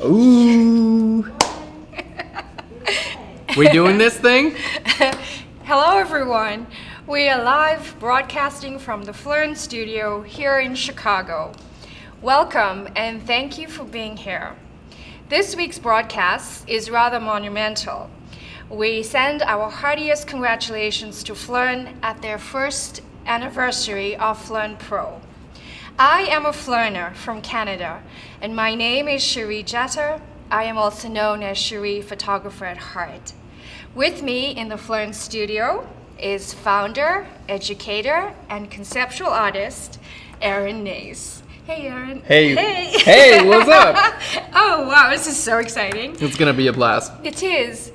Ooh. We doing this thing? Hello everyone. We are live broadcasting from the PHLEARN studio here in Chicago. Welcome and thank you for being here. This week's broadcast is rather monumental. We send our heartiest congratulations to PHLEARN at their first anniversary of PHLEARN Pro. I am a PHLEARNer from Canada, and my name is Cherie Jetter. I am also known as Cherie Photographer at Heart. With me in the PHLEARN studio is founder, educator, and conceptual artist, Aaron Nace. Hey, Aaron. Hey. Hey. Hey, what's up? Oh, wow, this is so exciting. It's gonna be a blast. It is.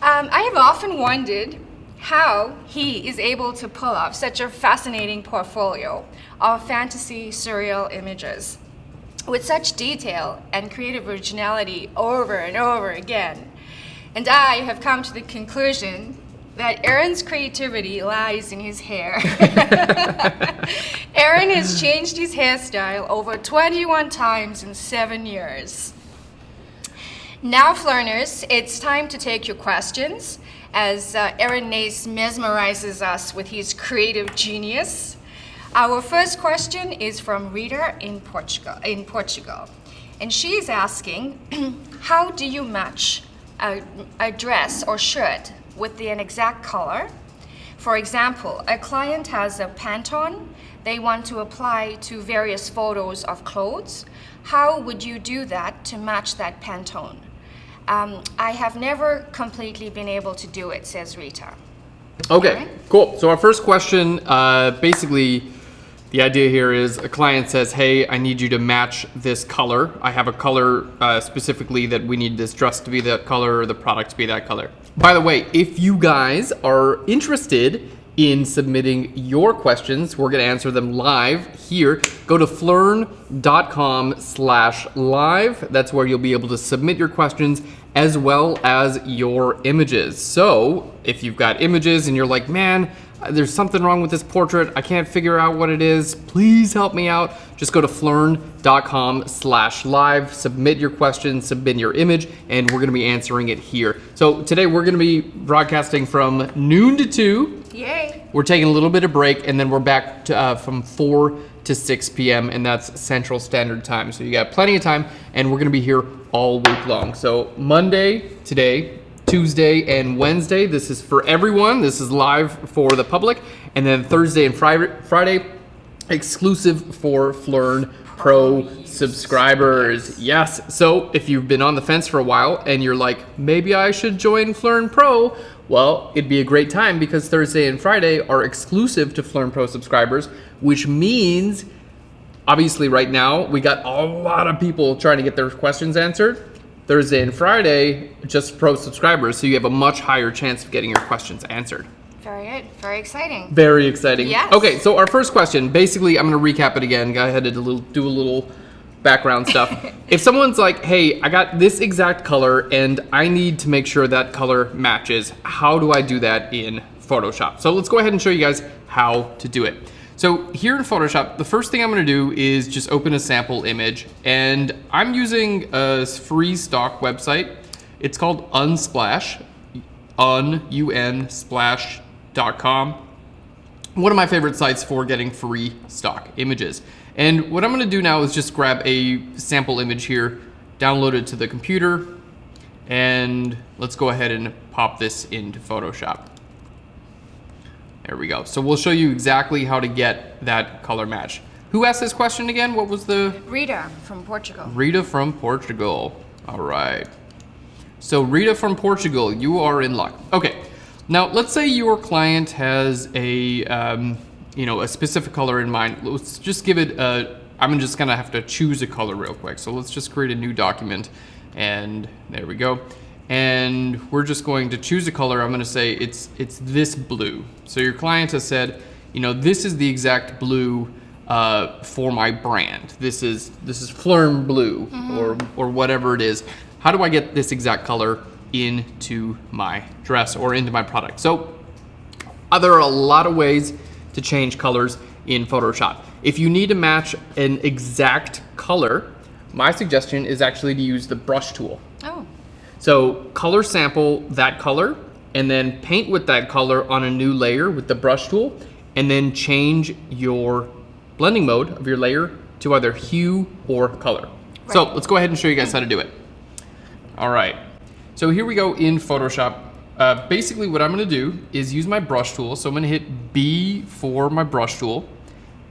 I have often wondered how he is able to pull off such a fascinating portfolio of fantasy surreal images with such detail and creative originality over and over again. And I have come to the conclusion that Aaron's creativity lies in his hair. Aaron has changed his hairstyle over 21 times in 7 years. Now, PHLEARNers, it's time to take your questions as Aaron Nace mesmerizes us with his creative genius. Our first question is from Rita in Portugal. And she's asking, how do you match a dress or shirt with an exact color? For example, a client has a Pantone they want to apply to various photos of clothes. How would you do that to match that Pantone? I have never completely been able to do it, says Rita. Okay, cool. So our first question, basically, the idea here is a client says, hey, I need you to match this color. I have a color specifically that we need this dress to be that color or the product to be that color. By the way, if you guys are interested in submitting your questions, we're gonna answer them live here. Go to phlearn.com/live. That's where you'll be able to submit your questions as well as your images. So if you've got images and you're like, man, there's something wrong with this portrait, I can't figure out what it is, please help me out. Just go to phlearn.com/live, submit your question, submit your image, and we're gonna be answering it here. So today we're gonna be broadcasting from noon to 2. Yay. We're taking a little bit of break and then we're back to, from 4 to 6 p.m. and that's Central Standard Time. So you got plenty of time and we're gonna be here all week long. So Monday, today, Tuesday and Wednesday, this is for everyone. This is live for the public. And then Thursday and Friday, exclusive for PHLEARN Pro subscribers. Yes, so if you've been on the fence for a while and you're like, maybe I should join PHLEARN Pro, well, it'd be a great time because Thursday and Friday are exclusive to PHLEARN Pro subscribers, which means, obviously right now, we got a lot of people trying to get their questions answered. Thursday and Friday, just Pro subscribers, so you have a much higher chance of getting your questions answered. Very good, very exciting. Very exciting. Yes. Okay, so our first question, basically, I'm gonna recap it again. Go ahead and do a little background stuff. If someone's like, hey, I got this exact color and I need to make sure that color matches, how do I do that in Photoshop? So let's go ahead and show you guys how to do it. So here in Photoshop, the first thing I'm gonna do is just open a sample image, and I'm using a free stock website. It's called Unsplash, unsplash.com. One of my favorite sites for getting free stock images. And what I'm gonna do now is just grab a sample image here, download it to the computer, and let's go ahead and pop this into Photoshop. There we go. So we'll show you exactly how to get that color match. Who asked this question again? What was the? Rita from Portugal. Rita from Portugal. All right. So Rita from Portugal, you are in luck. Okay. Now let's say your client has a, a specific color in mind. Let's just give it a. I'm just gonna have to choose a color real quick. So let's just create a new document, and there we go. And we're just going to choose a color. I'm gonna say it's this blue. So your client has said, this is the exact blue for my brand. This is PHLEARN blue, or whatever it is. How do I get this exact color into my dress or into my product? So there are a lot of ways to change colors in Photoshop. If you need to match an exact color, my suggestion is actually to use the brush tool. Oh. So color sample that color and then paint with that color on a new layer with the brush tool, and then change your blending mode of your layer to either hue or color. Right. So let's go ahead and show you guys how to do it. All right, so here we go in Photoshop. Basically what I'm gonna do is use my brush tool. So I'm gonna hit B for my brush tool,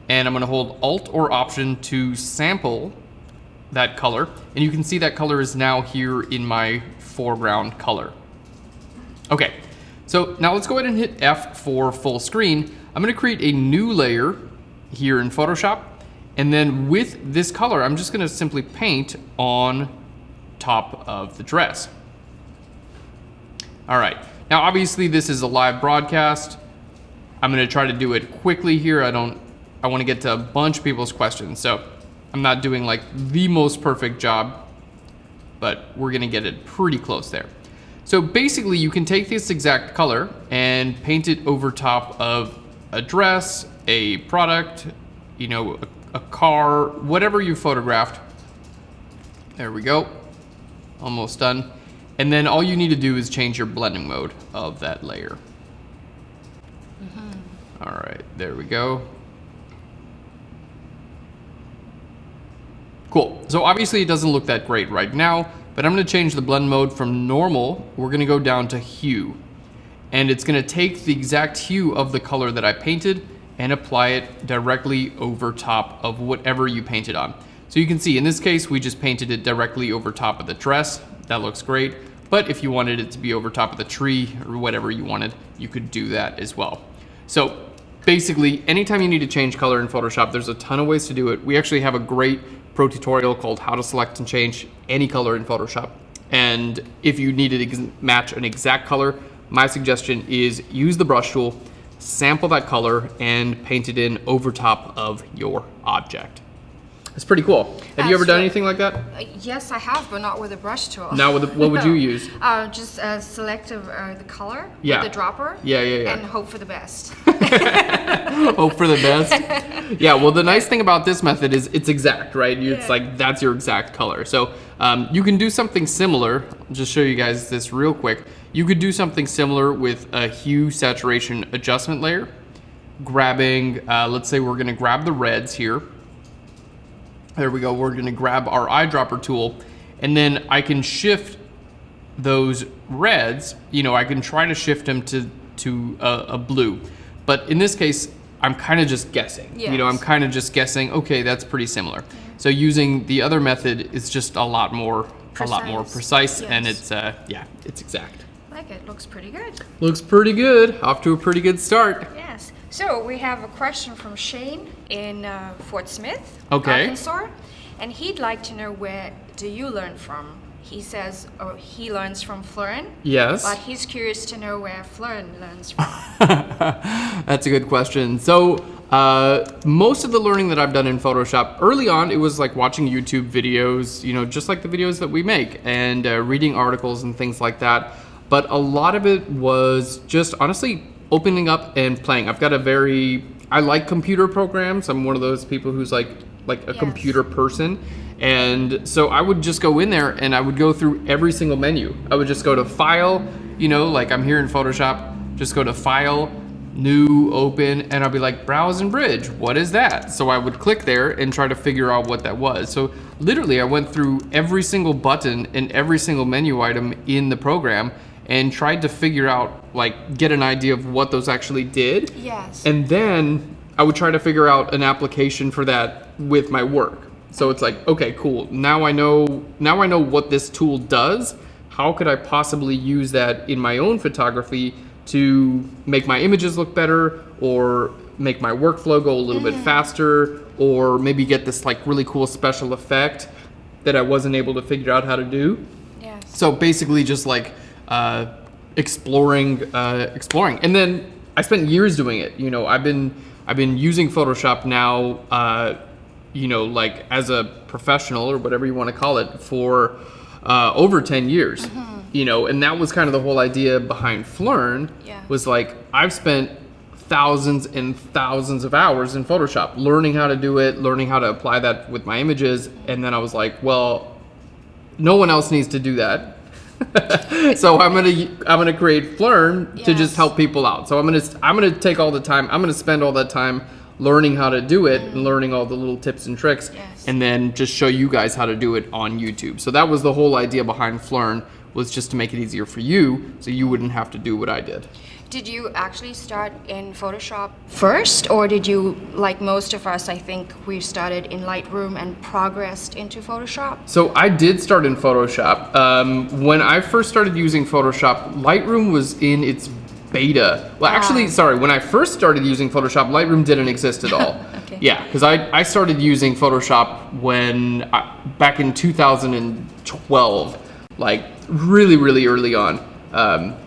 and I'm gonna hold Alt or Option to sample that color. And you can see that color is now here in my foreground color. Okay, so now let's go ahead and hit F for full screen. I'm gonna create a new layer here in Photoshop, and then with this color, I'm just gonna simply paint on top of the dress. All right, now obviously this is a live broadcast. I'm gonna try to do it quickly here. I wanna get to a bunch of people's questions, so I'm not doing like the most perfect job, but we're gonna get it pretty close there. So basically you can take this exact color and paint it over top of a dress, a product, you know, a car, whatever you photographed. There we go, almost done. And then all you need to do is change your blending mode of that layer. All right, there we go. Cool, so obviously it doesn't look that great right now, but I'm gonna change the blend mode from normal. We're gonna go down to hue. And it's gonna take the exact hue of the color that I painted and apply it directly over top of whatever you painted on. So you can see in this case, we just painted it directly over top of the dress. That looks great. But if you wanted it to be over top of the tree or whatever you wanted, you could do that as well. So basically, anytime you need to change color in Photoshop, there's a ton of ways to do it. We actually have a great pro tutorial called how to select and change any color in Photoshop. And if you need to match an exact color, my suggestion is use the brush tool, sample that color, and paint it in over top of your object. It's pretty cool. Have you ever done anything like that? Yes, I have, but not with a brush tool. Now, what would you use? Just select the color Yeah. with the dropper. Yeah. And hope for the best. Hope for the best. Yeah, well, the nice thing about this method is it's exact, right? It's like that's your exact color. So you can do something similar. I'll just show you guys this real quick. You could do something similar with a hue saturation adjustment layer. Grabbing, let's say we're gonna grab the reds here. There we go, we're gonna grab our eyedropper tool, and then I can shift those reds, you know, I can try to shift them to a blue. But in this case, I'm kind of just guessing. Yes. You know, I'm kind of just guessing, okay, that's pretty similar. So using the other method is just a lot more precise, yes. And it's, yeah, it's exact. I like it, looks pretty good. Looks pretty good, off to a pretty good start. Yes. So we have a question from Shane in Fort Smith, Okay. Arkansas, and he'd like to know, where do you learn from? He says he learns from PHLEARN. Yes. But he's curious to know where PHLEARN learns from. That's a good question. So most of the learning that I've done in Photoshop, early on, it was like watching YouTube videos, you know, just like the videos that we make, and reading articles and things like that. But a lot of it was just honestly opening up and playing. I like computer programs. I'm one of those people who's like a computer person. And so I would just go in there and I would go through every single menu. I would just go to File, you know, like I'm here in Photoshop, just go to File, New, Open, and I'll be like, Browse and Bridge, what is that? So I would click there and try to figure out what that was. So literally I went through every single button and every single menu item in the program and tried to figure out, like, get an idea of what those actually did. Yes. And then I would try to figure out an application for that with my work. So it's like, okay, cool. Now I know what this tool does. How could I possibly use that in my own photography to make my images look better, or make my workflow go a little bit faster, or maybe get this like really cool special effect that I wasn't able to figure out how to do. Yes. So basically just like exploring. And then I spent years doing it. You know, I've been using Photoshop now, you know, like as a professional or whatever you want to call it, for over 10 years. You know, and that was kind of the whole idea behind PHLEARN. Yeah. Was like, I've spent thousands and thousands of hours in Photoshop, learning how to do it, learning how to apply that with my images. And then I was like, well, no one else needs to do that. So I'm gonna create PHLEARN to just help people out. So I'm gonna take all the time. I'm gonna spend all that time learning how to do it and learning all the little tips and tricks, and then just show you guys how to do it on YouTube. So that was the whole idea behind PHLEARN, was just to make it easier for you, so you wouldn't have to do what I did. Did you actually start in Photoshop first, or did you, like most of us, I think we started in Lightroom and progressed into Photoshop? So I did start in Photoshop. When I first started using Photoshop, Lightroom was in its beta. Well, actually, sorry, when I first started using Photoshop, Lightroom didn't exist at all. Okay. Yeah, because I started using Photoshop back in 2012, like really, really early on.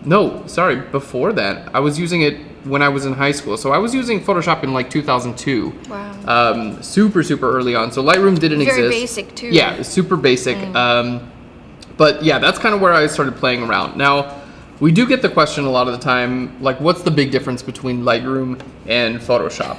No, sorry, before that. I was using it when I was in high school. So I was using Photoshop in like 2002. Wow. Super early on. So Lightroom didn't exist. Very basic too. Yeah, super basic. But yeah, that's kind of where I started playing around. Now, we do get the question a lot of the time, like, what's the big difference between Lightroom and Photoshop?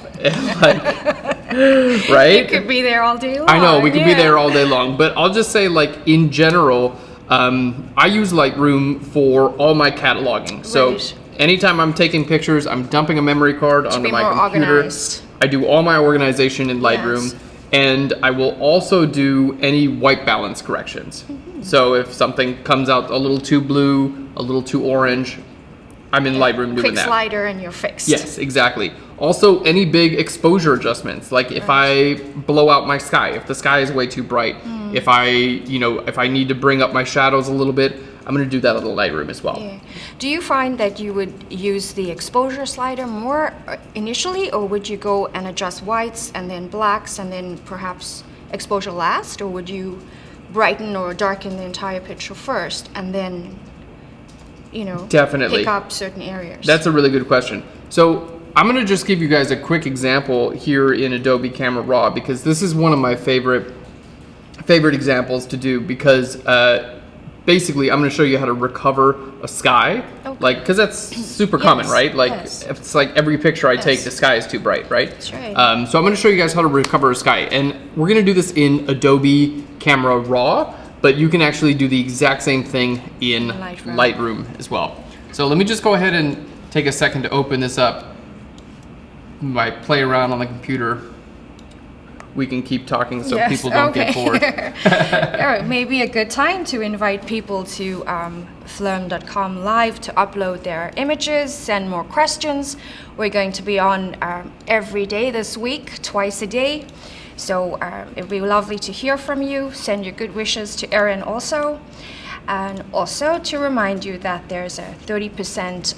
Right? You could be there all day long. I know, we could be there all day long. But I'll just say, like, in general, I use Lightroom for all my cataloging. So anytime I'm taking pictures, I'm dumping a memory card onto my computer. Organized. I do all my organization in Lightroom, and I will also do any white balance corrections. So if something comes out a little too blue, a little too orange, I'm in Lightroom doing that. Quick slider and you're fixed. Yes, exactly. Also, any big exposure adjustments, like if I blow out my sky, if the sky is way too bright, if I need to bring up my shadows a little bit, I'm going to do that on the Lightroom as well. Yeah. Do you find that you would use the exposure slider more initially, or would you go and adjust whites and then blacks and then perhaps exposure last, or would you brighten or darken the entire picture first and then, definitely pick up certain areas? That's a really good question. So I'm going to just give you guys a quick example here in Adobe Camera Raw, because this is one of my favorite examples to do, because basically I'm going to show you how to recover a sky, like, because that's super common, right? Like, it's like every picture I take, the sky is too bright, right? That's right. So I'm going to show you guys how to recover a sky, and we're going to do this in Adobe Camera Raw, but you can actually do the exact same thing in Lightroom as well. So let me just go ahead and take a second to open this up. I play around on the computer. We can keep talking so people don't get bored. Maybe a good time to invite people to PHLEARN.com live to upload their images, send more questions. We're going to be on every day this week, twice a day. So it'd be lovely to hear from you. Send your good wishes to Erin also. And also to remind you that there's a 30%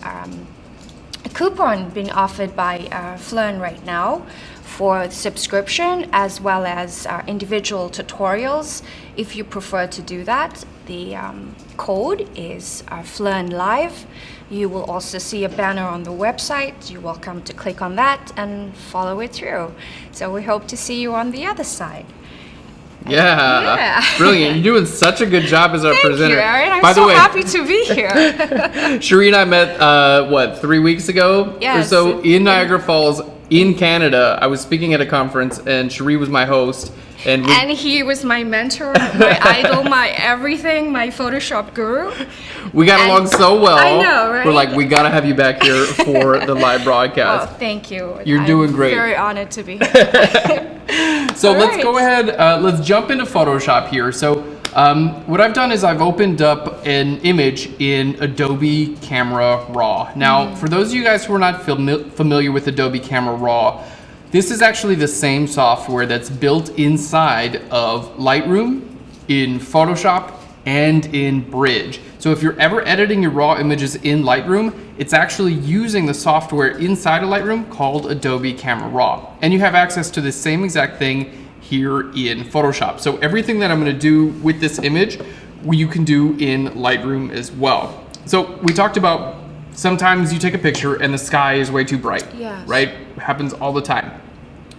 coupon being offered by PHLEARN right now for subscription, as well as individual tutorials. If you prefer to do that, the code is PHLEARN Live. You will also see a banner on the website. You're welcome to click on that and follow it through. So we hope to see you on the other side. Yeah. Brilliant. You're doing such a good job as our presenter. Thank you, Erin. I'm By the so way, happy to be here. Sheree and I met, 3 weeks ago or so in Niagara Falls, in Canada. I was speaking at a conference, and Sheree was my host. And he was my mentor, my idol, my everything, my Photoshop guru. We got along so well. I know, right? We're like, we gotta have you back here for the live broadcast. Oh, thank you. You're doing great. I'm very honored to be here. So let's go ahead, let's jump into Photoshop here. So what I've done is I've opened up an image in Adobe Camera Raw. Now, for those of you guys who are not familiar with Adobe Camera Raw, this is actually the same software that's built inside of Lightroom, in Photoshop, and in Bridge. So if you're ever editing your raw images in Lightroom, it's actually using the software inside of Lightroom called Adobe Camera Raw. And you have access to the same exact thing here in Photoshop. So everything that I'm gonna do with this image, you can do in Lightroom as well. So we talked about sometimes you take a picture and the sky is way too bright, right? It happens all the time.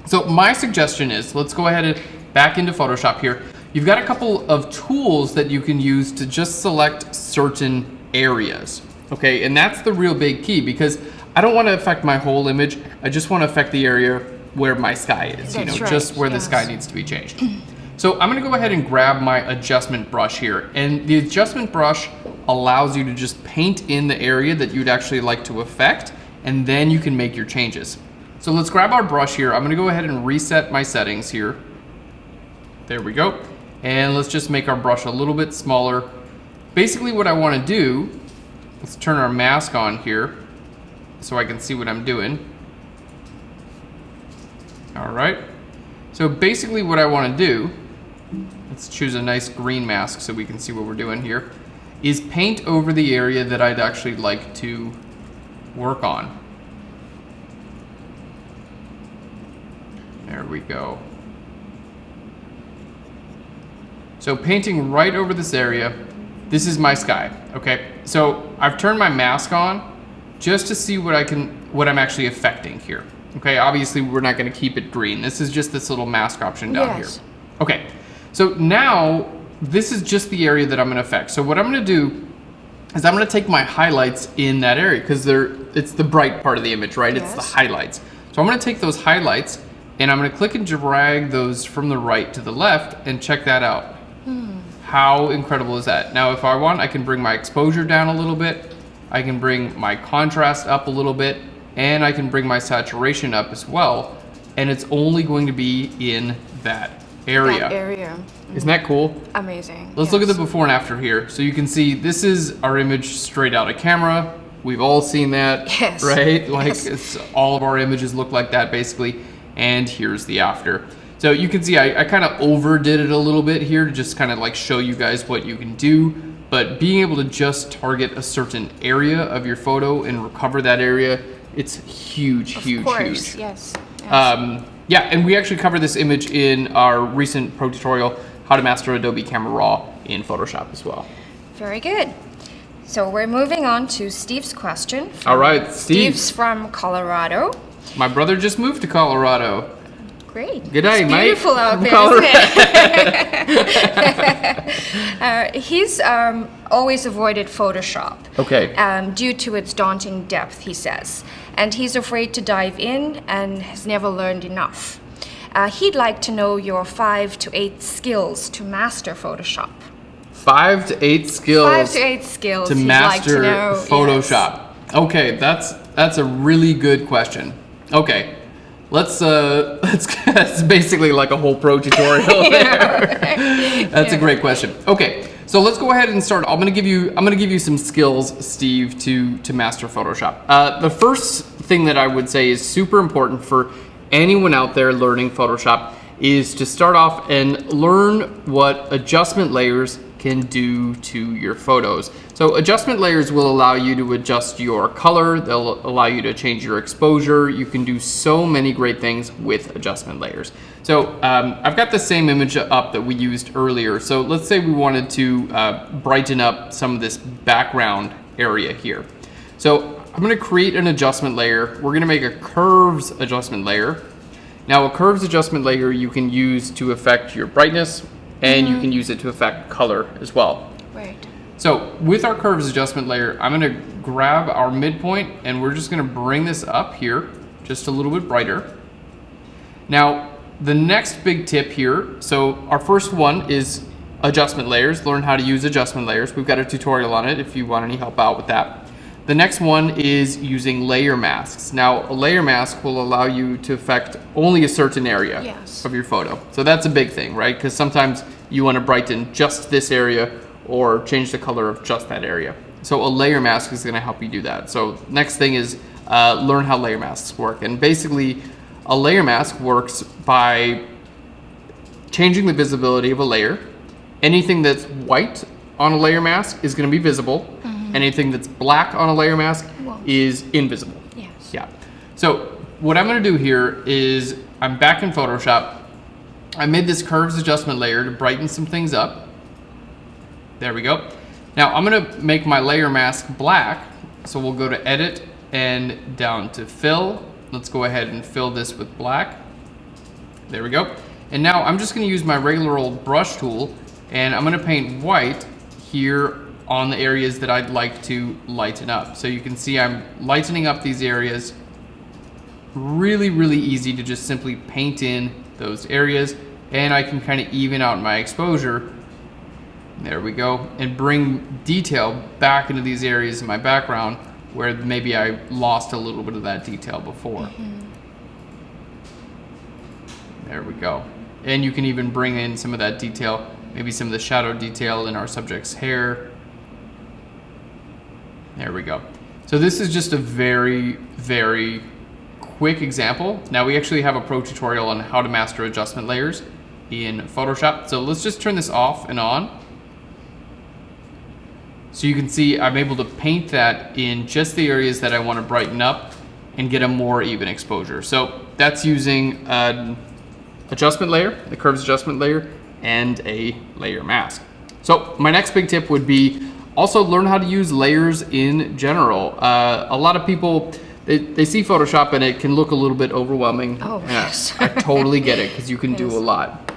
So my suggestion is, let's go ahead and back into Photoshop here. You've got a couple of tools that you can use to just select certain areas, okay? And that's the real big key, because I don't want to affect my whole image. I just want to affect the area where my sky is, you know, That's right, just where the sky needs to be changed. So I'm gonna go ahead and grab my adjustment brush here. And the adjustment brush allows you to just paint in the area that you'd actually like to affect, and then you can make your changes. So let's grab our brush here. I'm gonna go ahead and reset my settings here. There we go. And let's just make our brush a little bit smaller. Basically what I wanna do, let's turn our mask on here so I can see what I'm doing. All right. So basically what I wanna do, let's choose a nice green mask so we can see what we're doing here, is paint over the area that I'd actually like to work on. There we go. So painting right over this area, this is my sky, okay? So I've turned my mask on just to see what I'm actually affecting here. Okay, obviously we're not gonna keep it green. This is just this little mask option down here. Okay, so now this is just the area that I'm gonna affect. So what I'm gonna do is I'm gonna take my highlights in that area because it's the bright part of the image, right? It's the highlights. So I'm gonna take those highlights and I'm gonna click and drag those from the right to the left and check that out. How incredible is that? Now, if I want, I can bring my exposure down a little bit. I can bring my contrast up a little bit, and I can bring my saturation up as well. And it's only going to be in that area. Isn't that cool? Amazing. Let's look at the before and after here. So you can see this is our image straight out of camera. We've all seen that, right? Like it's all of our images look like that basically. And here's the after. So you can see I kind of overdid it a little bit here to just kind of like show you guys what you can do. But being able to just target a certain area of your photo and recover that area, it's huge, huge. Yes. Yeah, and we actually covered this image in our recent pro tutorial, how to master Adobe Camera Raw in Photoshop as well. Very good. So we're moving on to Steve's question. All right, Steve. Steve's from Colorado. My brother just moved to Colorado. Great. Good day, mate. Beautiful out there, isn't it? He's always avoided Photoshop. Okay. Due to its daunting depth, he says. And he's afraid to dive in and has never learned enough. He'd like to know your 5 to 8 skills to master Photoshop. 5 to 8 skills. 5 to 8 skills to he'd master like to know. Photoshop. Yes. Okay, that's a really good question. Okay. That's basically like a whole pro tutorial there. That's a great question. Okay, so let's go ahead and start. I'm gonna give you some skills, Steve, to master Photoshop. The first thing that I would say is super important for anyone out there learning Photoshop is to start off and learn what adjustment layers can do to your photos. So adjustment layers will allow you to adjust your color, they'll allow you to change your exposure. You can do so many great things with adjustment layers. So I've got the same image up that we used earlier. So let's say we wanted to brighten up some of this background area here. So I'm gonna create an adjustment layer. We're gonna make a curves adjustment layer. Now a curves adjustment layer you can use to affect your brightness, and you can use it to affect color as well. Right. So with our curves adjustment layer, I'm gonna grab our midpoint and we're just gonna bring this up here, just a little bit brighter. Now, the next big tip here, so our first one is adjustment layers, learn how to use adjustment layers. We've got a tutorial on it if you want any help out with that. The next one is using layer masks. Now, a layer mask will allow you to affect only a certain area of your photo. So that's a big thing, right? Because sometimes you want to brighten just this area or change the color of just that area. So a layer mask is going to help you do that. So next thing is learn how layer masks work. And basically, a layer mask works by changing the visibility of a layer. Anything that's white on a layer mask is going to be visible. Anything that's black on a layer mask is invisible. Yes. Yeah. So what I'm going to do here is I'm back in Photoshop. I made this curves adjustment layer to brighten some things up. There we go. Now I'm going to make my layer mask black. So we'll go to edit and down to fill. Let's go ahead and fill this with black. There we go. And now I'm just going to use my regular old brush tool and I'm going to paint white here on the areas that I'd like to lighten up. So you can see I'm lightening up these areas. Really, really easy to just simply paint in those areas, and I can kind of even out my exposure. There we go, and bring detail back into these areas in my background where maybe I lost a little bit of that detail before. There we go. And you can even bring in some of that detail, maybe some of the shadow detail in our subject's hair. There we go. So this is just a very, very quick example. Now we actually have a pro tutorial on how to master adjustment layers in Photoshop. So let's just turn this off and on. So you can see I'm able to paint that in just the areas that I want to brighten up and get a more even exposure. So that's using an adjustment layer, the curves adjustment layer, and a layer mask. So my next big tip would be also learn how to use layers in general. A lot of people, they see Photoshop and it can look a little bit overwhelming. Oh, yes. I totally get it because you can do a lot.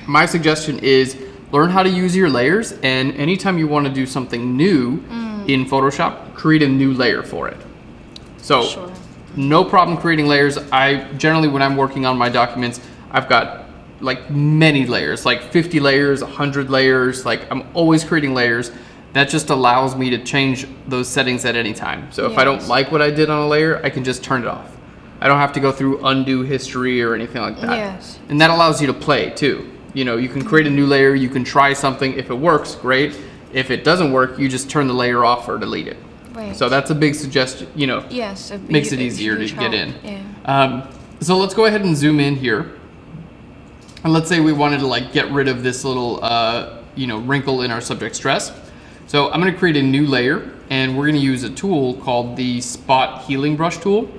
My suggestion is learn how to use your layers, and anytime you want to do something new in Photoshop, create a new layer for it. So no problem creating layers. I generally, when I'm working on my documents, I've got like many layers, like 50 layers, 100 layers. Like I'm always creating layers. That just allows me to change those settings at any time. So if I don't like what I did on a layer, I can just turn it off. I don't have to go through undo history or anything like that. And that allows you to play too. You know, you can create a new layer, you can try something. If it works, great. If it doesn't work, you just turn the layer off or delete it. So that's a big suggestion, you know, makes it easier to get in. So let's go ahead and zoom in here. And let's say we wanted to like get rid of this little, you know, wrinkle in our subject's dress. So I'm gonna create a new layer, and we're gonna use a tool called the Spot Healing Brush tool.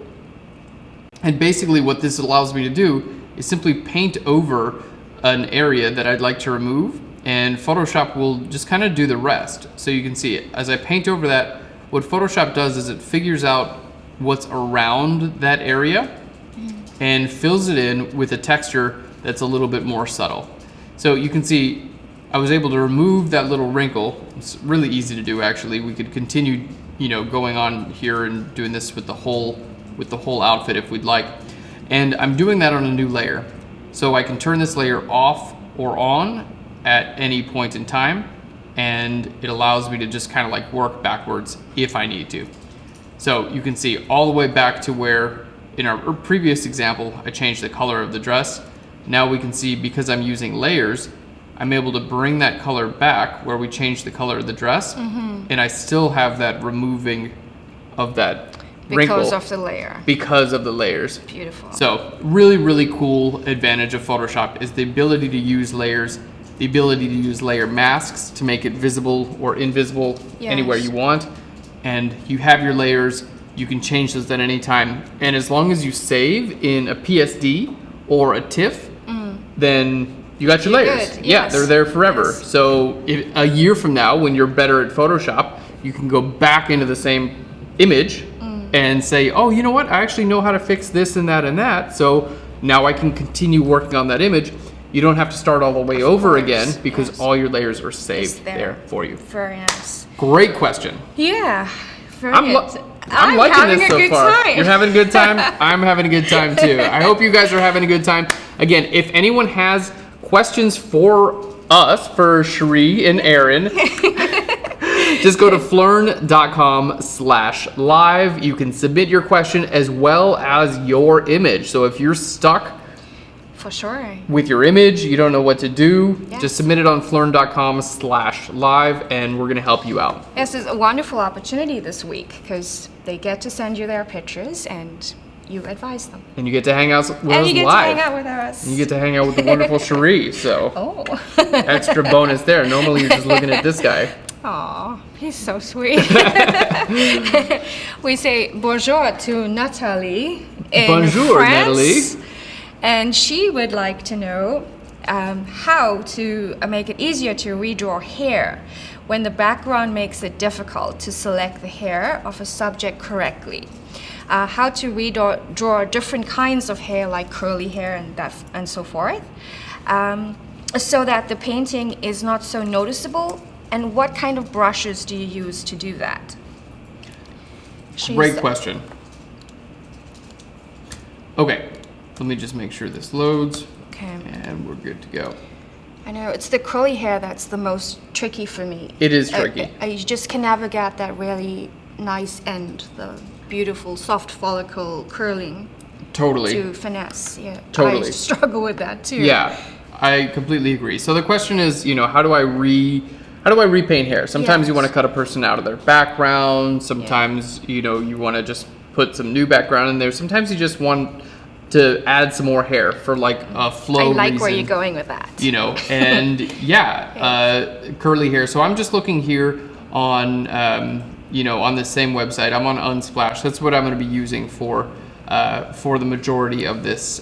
And basically what this allows me to do is simply paint over an area that I'd like to remove, and Photoshop will just kind of do the rest. So you can see it. As I paint over that, what Photoshop does is it figures out what's around that area and fills it in with a texture that's a little bit more subtle. So you can see I was able to remove that little wrinkle. It's really easy to do actually. We could continue, you know, going on here and doing this with the whole outfit if we'd like. And I'm doing that on a new layer. So I can turn this layer off or on at any point in time, and it allows me to just kind of like work backwards if I need to. So you can see all the way back to where in our previous example, I changed the color of the dress. Now we can see because I'm using layers, I'm able to bring that color back where we changed the color of the dress, and I still have that removing of that wrinkle. Because of the layer. Because of the layers. Beautiful. So really, really cool advantage of Photoshop is the ability to use layers, the ability to use layer masks to make it visible or invisible anywhere you want. And you have your layers, you can change those at any time. And as long as you save in a PSD or a TIFF, then you got your layers. Good. Yeah, they're there forever. So if, a year from now, when you're better at Photoshop, you can go back into the same image and say, oh, you know what? I actually know how to fix this and that and that. So now I can continue working on that image. You don't have to start all the way over again because all your layers are saved there for you. Very nice. Great question. Yeah. Very I'm liking this so far. Time. You're having a good time? I'm having a good time too. I hope you guys are having a good time. Again, if anyone has questions for us, for Cherie and Aaron, just go to PHLEARN.com/live. You can submit your question as well as your image. So if you're stuck with your image, you don't know what to do, just submit it on PHLEARN.com/live and we're gonna help you out. Yes, it's a wonderful opportunity this week because they get to send you their pictures and you advise them. And you get to hang out with us live. And you get to hang out with us. And you get to hang out with the wonderful Cherie, so extra bonus there. Normally you're just looking at this guy. Aw, he's so sweet. We say bonjour to Natalie in France. Natalie. And she would like to know how to make it easier to redraw hair when the background makes it difficult to select the hair of a subject correctly. How to redraw different kinds of hair, like curly hair and so forth, so that the painting is not so noticeable And what kind of brushes do you use to do that? Great question. Okay, let me just make sure this loads. Okay. And we're good to go. I know, it's the curly hair that's the most tricky for me. It is tricky. I just can never get that really nice end, the beautiful soft follicle curling. Totally. To finesse, yeah. Totally. I struggle with that too. Yeah, I completely agree. So the question is, you know, how do I repaint hair? Sometimes you want to cut a person out of their background. Sometimes, you know, you want to just put some new background in there. Sometimes you just want to add some more hair for like a flow I like reason, where you're going with that. you know, and curly hair. So I'm just looking here on, you know, on the same website. I'm on Unsplash. That's what I'm going to be using for the majority of this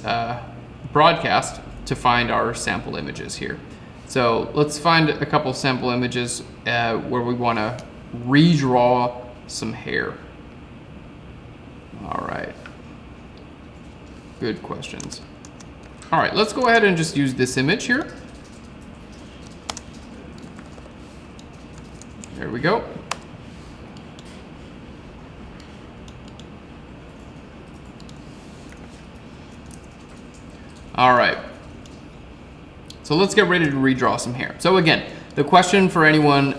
broadcast to find our sample images here. So let's find a couple sample images where we want to redraw some hair. All right. Good questions. All right, let's go ahead and just use this image here. There we go. All right. So let's get ready to redraw some hair. So again, the question for anyone,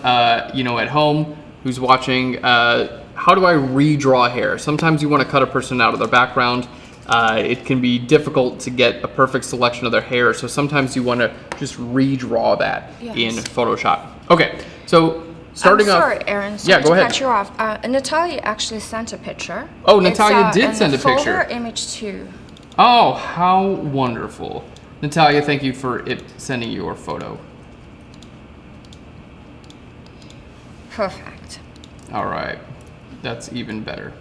you know, at home who's watching, how do I redraw hair? Sometimes you want to cut a person out of their background. It can be difficult to get a perfect selection of their hair, so sometimes you want to just redraw that in Photoshop. Okay, so starting off. Sorry, Aaron. Sorry yeah, go ahead. Cut you off. Natalia actually sent a picture. Oh, Natalia did send a picture. Folder image too. Oh, how wonderful. Natalia, thank you for sending your photo. Perfect. All right, that's even better.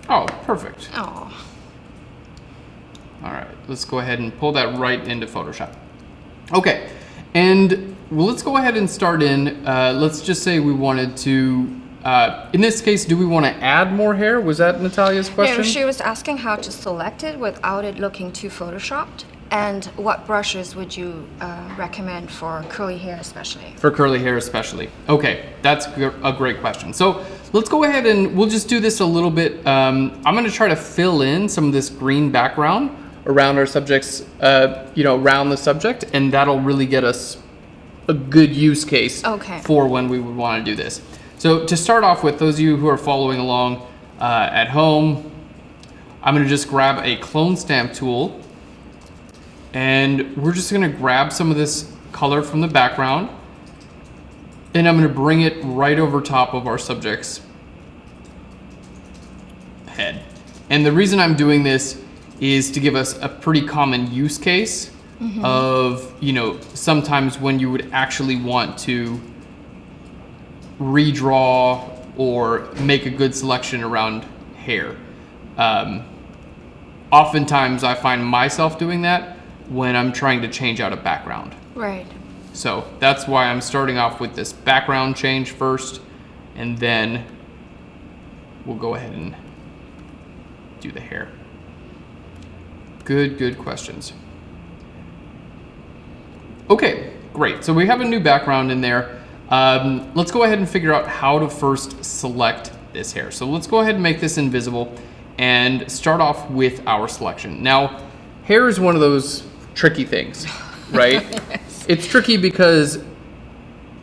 Oh, perfect. Oh. All right, let's go ahead and pull that right into Photoshop. Okay, and well, let's go ahead and start in. Let's just say we wanted to, in this case, do we want to add more hair? Was that Natalia's question? No, she was asking how to select it without it looking too photoshopped. And what brushes would you recommend for curly hair especially? For curly hair especially. Okay, that's a great question. So let's go ahead and we'll just do this a little bit. I'm gonna try to fill in some of this green background around our subjects, you know, around the subject, and that'll really get us a good use case for when we would wanna do this. So to start off with, those of you who are following along at home, I'm gonna just grab a clone stamp tool, and we're just gonna grab some of this color from the background, and I'm gonna bring it right over top of our subject's head. And the reason I'm doing this is to give us a pretty common use case of, you know, sometimes when you would actually want to redraw or make a good selection around hair. Oftentimes I find myself doing that when I'm trying to change out a background. Right. So that's why I'm starting off with this background change first, and then we'll go ahead and do the hair. Good questions. Okay, great. So we have a new background in there. Let's go ahead and figure out how to first select this hair. So let's go ahead and make this invisible and start off with our selection. Now, hair is one of those tricky things, right? Yes. It's tricky because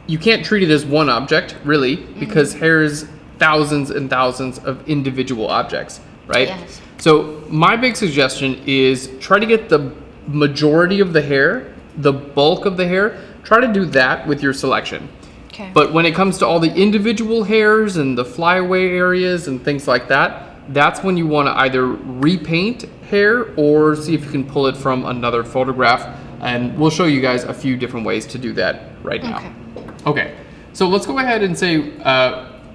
you can't treat it as one object, really, because hair is thousands and thousands of individual objects, right? Yes. So my big suggestion is try to get the majority of the hair, the bulk of the hair, try to do that with your selection. Okay. But when it comes to all the individual hairs and the flyaway areas and things like that, that's when you want to either repaint hair or see if you can pull it from another photograph. And we'll show you guys a few different ways to do that right now. Okay, so let's go ahead and say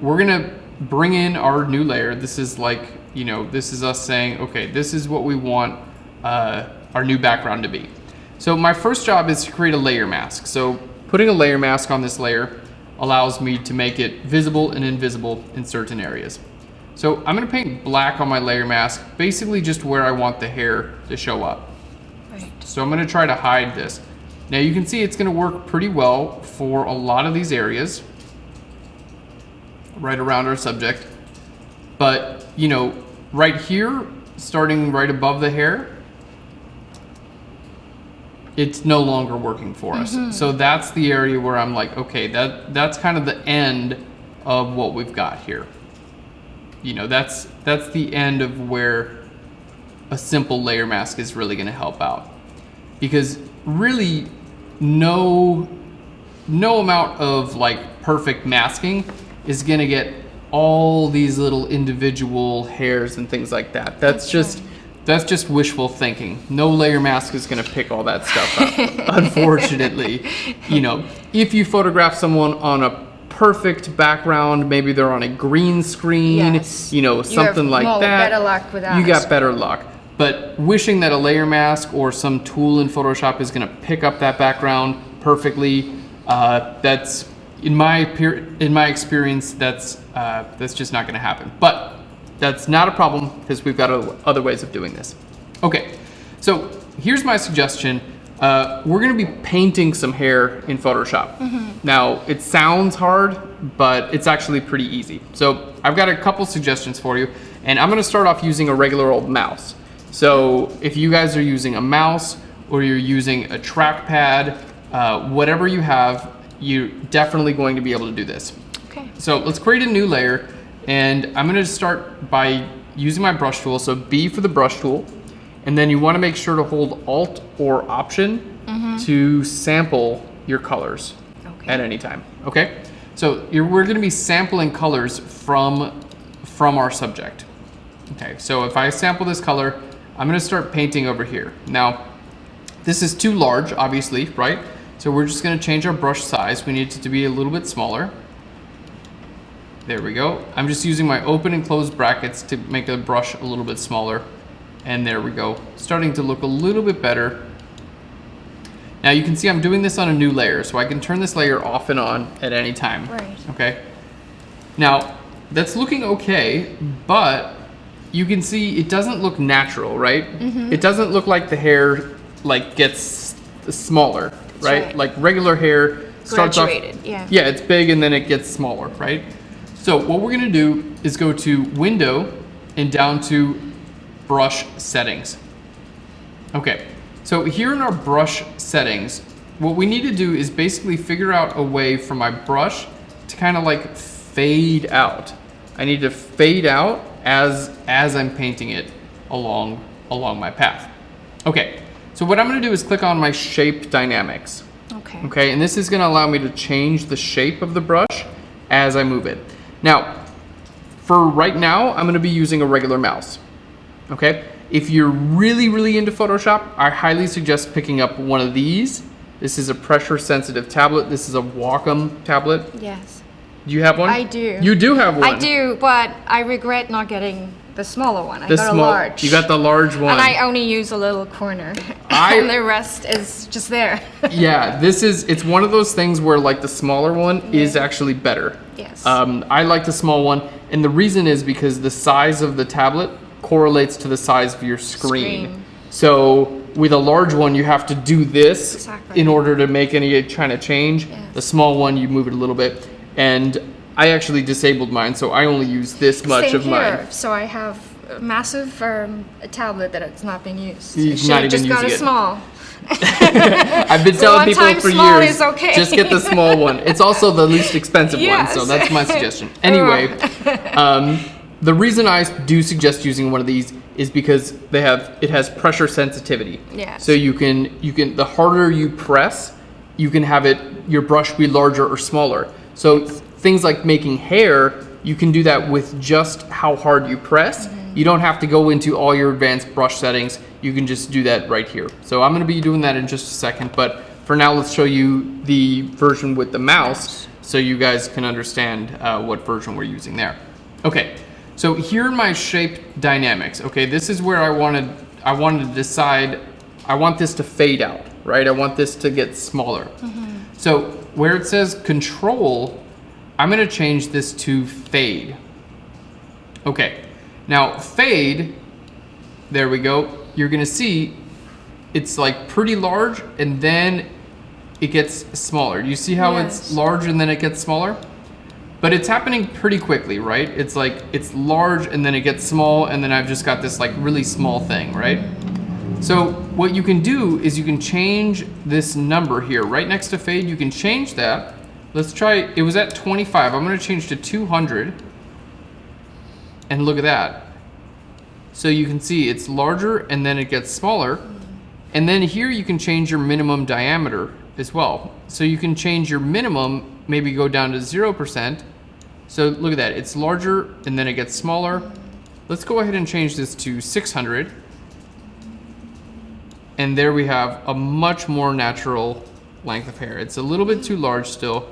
we're gonna bring in our new layer. This is like, you know, this is us saying, okay, this is what we want our new background to be. So my first job is to create a layer mask. So putting a layer mask on this layer allows me to make it visible and invisible in certain areas. So I'm gonna paint black on my layer mask, basically just where I want the hair to show up. Right. So I'm gonna try to hide this. Now you can see it's gonna work pretty well for a lot of these areas right around our subject. But, you know, right here, starting right above the hair, it's no longer working for us. So that's the area where I'm like, okay, that's kind of the end of what we've got here. You know, that's the end of where a simple layer mask is really gonna help out. Because really, no amount of like perfect masking is gonna get all these little individual hairs and things like that. That's just wishful thinking. No layer mask is gonna pick all that stuff up, unfortunately. You know, if you photograph someone on a perfect background, maybe they're on a green screen, Yes. you know, something like that. Better luck with that. You got better luck. But wishing that a layer mask or some tool in Photoshop is gonna pick up that background perfectly, that's, in my experience, that's just not gonna happen. But that's not a problem because we've got other ways of doing this. Okay, so here's my suggestion. We're gonna be painting some hair in Photoshop. Now, it sounds hard, but it's actually pretty easy. So I've got a couple suggestions for you, and I'm gonna start off using a regular old mouse. So if you guys are using a mouse or you're using a trackpad, whatever you have, you're definitely going to be able to do this. Okay. So let's create a new layer, and I'm gonna start by using my brush tool. So B for the brush tool, and then you wanna make sure to hold Alt or Option to sample your colors at any time, okay? So we're gonna be sampling colors from our subject. Okay, so if I sample this color, I'm gonna start painting over here. Now, this is too large, obviously, right? So we're just gonna change our brush size. We need it to be a little bit smaller. There we go. I'm just using my open and closed brackets to make the brush a little bit smaller. And there we go. Starting to look a little bit better. Now you can see I'm doing this on a new layer, so I can turn this layer off and on at any time. Right. Okay. Now, that's looking okay, but you can see it doesn't look natural, right? It doesn't look like the hair like gets smaller, right? Like regular hair starts Graduated, off, yeah. it's big and then it gets smaller, right? So what we're gonna do is go to Window and down to Brush Settings. Okay, so here in our brush settings, what we need to do is basically figure out a way for my brush to kind of like fade out. I need to fade out as I'm painting it along my path. Okay, so what I'm gonna do is click on my shape dynamics. Okay, and this is gonna allow me to change the shape of the brush as I move it. Now, for right now, I'm gonna be using a regular mouse. Okay, if you're really into Photoshop, I highly suggest picking up one of these. This is a pressure sensitive tablet. This is a Wacom tablet. Yes. Do you have one? I do. You do have one. I do, but I regret not getting the smaller one. I got a large. You got the large one. And I only use a little corner. And the rest is just there. Yeah, it's one of those things where like the smaller one is actually better. Yes. I like the small one, and the reason is because the size of the tablet correlates to the size of your screen. So with a large one, you have to do this in order to make any kind of change. Yes. The small one, you move it a little bit. And I actually disabled mine, so I only use this much of mine. So I have a massive a tablet that it's not being used. You're not even just got using a it. small. I've been telling people for small years, is okay. just get the small one. It's also the least expensive one, so that's my suggestion. Anyway, the reason I do suggest using one of these is because it has pressure sensitivity. Yes. So you can the harder you press, you can have your brush be larger or smaller. So things like making hair, you can do that with just how hard you press. You don't have to go into all your advanced brush settings. You can just do that right here. So I'm gonna be doing that in just a second, but for now, let's show you the version with the mouse so you guys can understand what version we're using there. Okay, so here in my shape dynamics, okay, this is where I wanted to decide, I want this to fade out, right? I want this to get smaller. So where it says control, I'm gonna change this to fade. Okay, now fade, there we go. You're gonna see it's like pretty large and then it gets smaller. You see how it's large and then it gets smaller? But it's happening pretty quickly, right? It's like, it's large and then it gets small and then I've just got this like really small thing, right? So what you can do is you can change this number here. Right next to fade, you can change that. Let's try, it was at 25. I'm gonna change to 200. And look at that. So you can see it's larger and then it gets smaller. And then here you can change your minimum diameter as well. So you can change your minimum, maybe go down to 0%. So look at that, it's larger and then it gets smaller. Let's go ahead and change this to 600. And there we have a much more natural length of hair. It's a little bit too large still,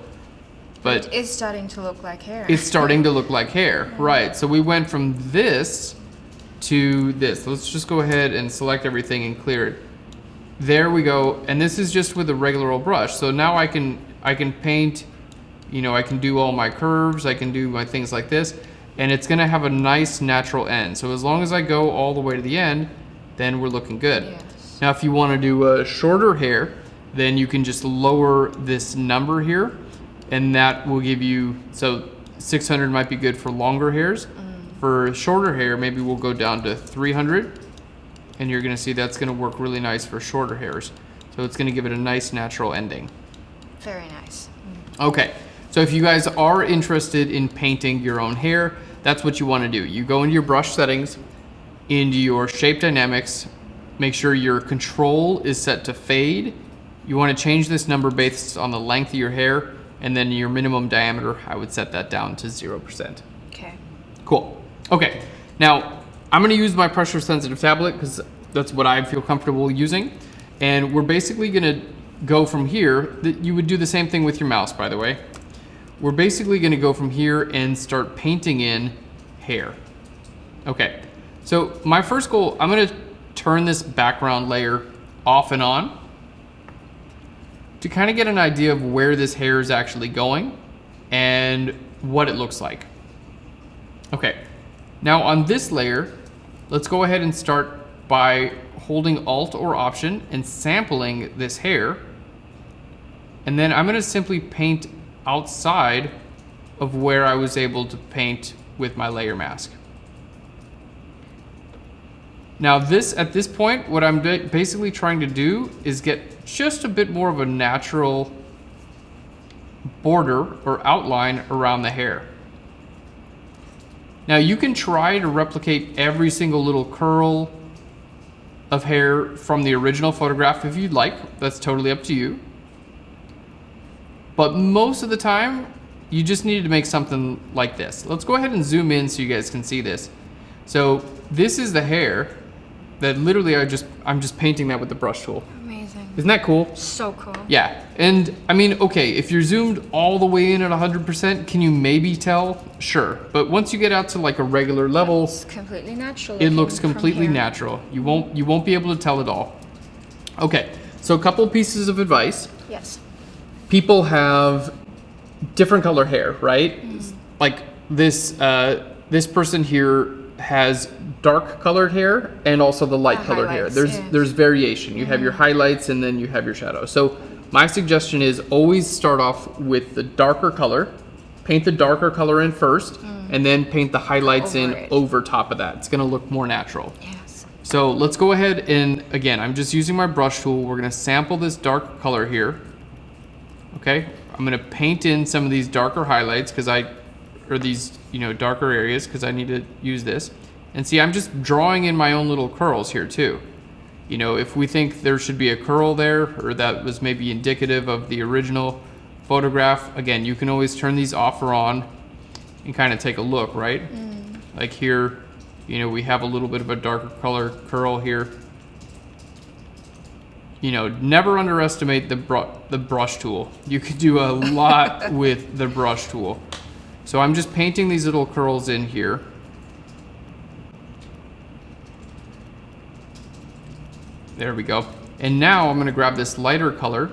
but it's starting to look like hair. It's starting to look like hair, right? So we went from this to this. Let's just go ahead and select everything and clear it. There we go, and this is just with a regular old brush. So now I can paint, you know, I can do all my curves, I can do my things like this, and it's gonna have a nice natural end. So as long as I go all the way to the end, then we're looking good. Yes. Now if you wanna do shorter hair, then you can just lower this number here, and that will give you, so 600 might be good for longer hairs. For shorter hair, maybe we'll go down to 300. And you're gonna see that's gonna work really nice for shorter hairs. So it's gonna give it a nice natural ending. Very nice. Okay, so if you guys are interested in painting your own hair, that's what you wanna do. You go into your brush settings, into your shape dynamics, make sure your control is set to fade. You wanna change this number based on the length of your hair, and then your minimum diameter, I would set that down to 0%. Okay. Cool, okay. Now, I'm gonna use my pressure sensitive tablet because that's what I feel comfortable using. And we're basically gonna go from here. You would do the same thing with your mouse, by the way. We're basically gonna go from here and start painting in hair. Okay, so my first goal, I'm gonna turn this background layer off and on to kind of get an idea of where this hair is actually going and what it looks like. Okay, now on this layer, let's go ahead and start by holding Alt or Option and sampling this hair. And then I'm gonna simply paint outside of where I was able to paint with my layer mask. Now at this point, what I'm basically trying to do is get just a bit more of a natural border or outline around the hair. Now you can try to replicate every single little curl of hair from the original photograph if you'd like. That's totally up to you. But most of the time, you just need to make something like this. Let's go ahead and zoom in so you guys can see this. So this is the hair that literally I'm just painting that with the brush tool. Amazing. Isn't that cool? So cool. Yeah, and I mean, okay, if you're zoomed all the way in at 100%, can you maybe tell? Sure, but once you get out to like a regular level, It's completely natural. it looks from completely here. natural. You won't be able to tell at all. Okay, so a couple pieces of advice. Yes. People have different color hair, right? Like this person here has dark colored hair and also the light colored hair. highlights, There's variation. You have your highlights and then you have your shadow. So my suggestion is always start off with the darker color, paint the darker color in first, and then paint the highlights over top of that. It's gonna look more natural. Yes. So let's go ahead and, again, I'm just using my brush tool. We're gonna sample this dark color here. Okay, I'm gonna paint in some of these darker highlights or these, darker areas because I need to use this. And see, I'm just drawing in my own little curls here too. If we think there should be a curl there, or that was maybe indicative of the original photograph, again, you can always turn these off or on and kind of take a look, right? Like here, we have a little bit of a darker color curl here. Never underestimate the brush tool. You could do a lot with the brush tool. So I'm just painting these little curls in here. There we go. And now I'm gonna grab this lighter color.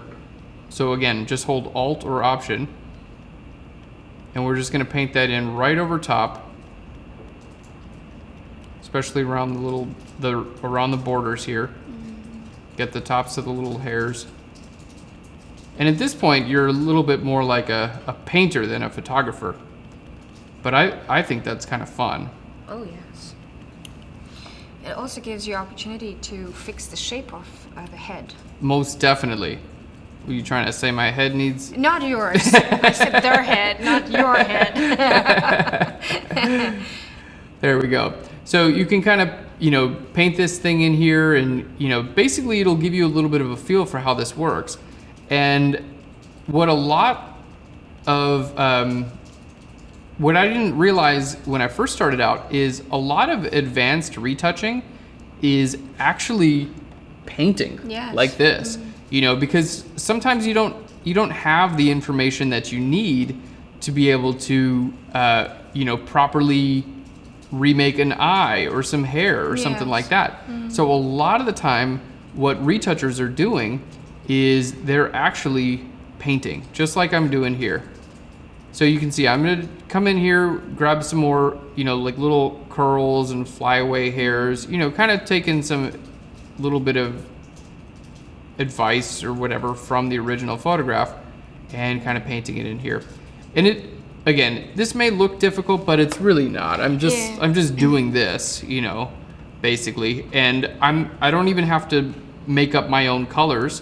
So again, just hold Alt or Option. And we're just gonna paint that in right over top. especially around around the borders here. Get the tops of the little hairs. And at this point, you're a little bit more like a painter than a photographer. But I think that's kind of fun. Oh, yes. It also gives you opportunity to fix the shape of the head. Most definitely. Were you trying to say my head needs... Not yours. I said their head, not your head. There we go. So you can kind of, paint this thing in here and, basically it'll give you a little bit of a feel for how this works. And what a lot of, what I didn't realize when I first started out is a lot of advanced retouching is actually painting like this, because sometimes you don't have the information that you need to be able to, properly remake an eye or some hair or something like that. So a lot of the time, what retouchers are doing is they're actually painting, just like I'm doing here. So you can see I'm gonna come in here, grab some more, like little curls and flyaway hairs, kind of taking some little bit of advice or whatever from the original photograph and kind of painting it in here. And again, this may look difficult, but it's really not. I'm just doing this, basically. And I don't even have to make up my own colors.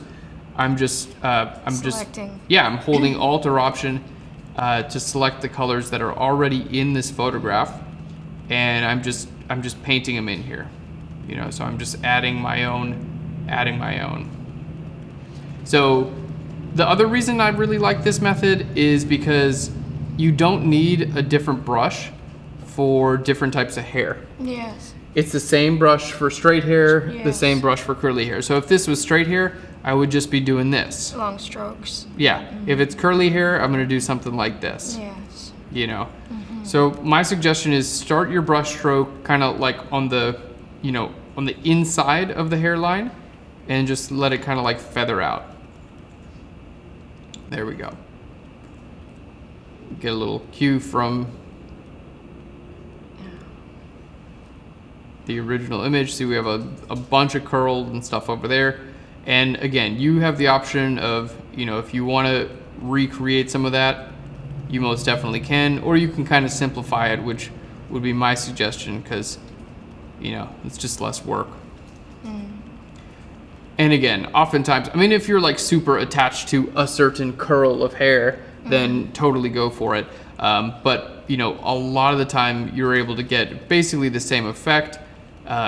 I'm selecting. I'm holding Alt or Option to select the colors that are already in this photograph, and I'm just painting them in here, so I'm just adding my own. So the other reason I really like this method is because you don't need a different brush for different types of hair. Yes. It's the same brush for straight hair, the same brush for curly hair. So if this was straight hair, I would just be doing this. Long strokes. Yeah. If it's curly hair, I'm gonna do something like this. Yes. So my suggestion is start your brush stroke kind of like on the, on the inside of the hairline and just let it kind of like feather out. There we go. Get a little cue from the original image. See, we have a bunch of curled and stuff over there. And again, you have the option of, if you want to recreate some of that, you most definitely can, or you can kind of simplify it, which would be my suggestion, because, it's just less work. And again, oftentimes, if you're like super attached to a certain curl of hair, then totally go for it. But, a lot of the time you're able to get basically the same effect,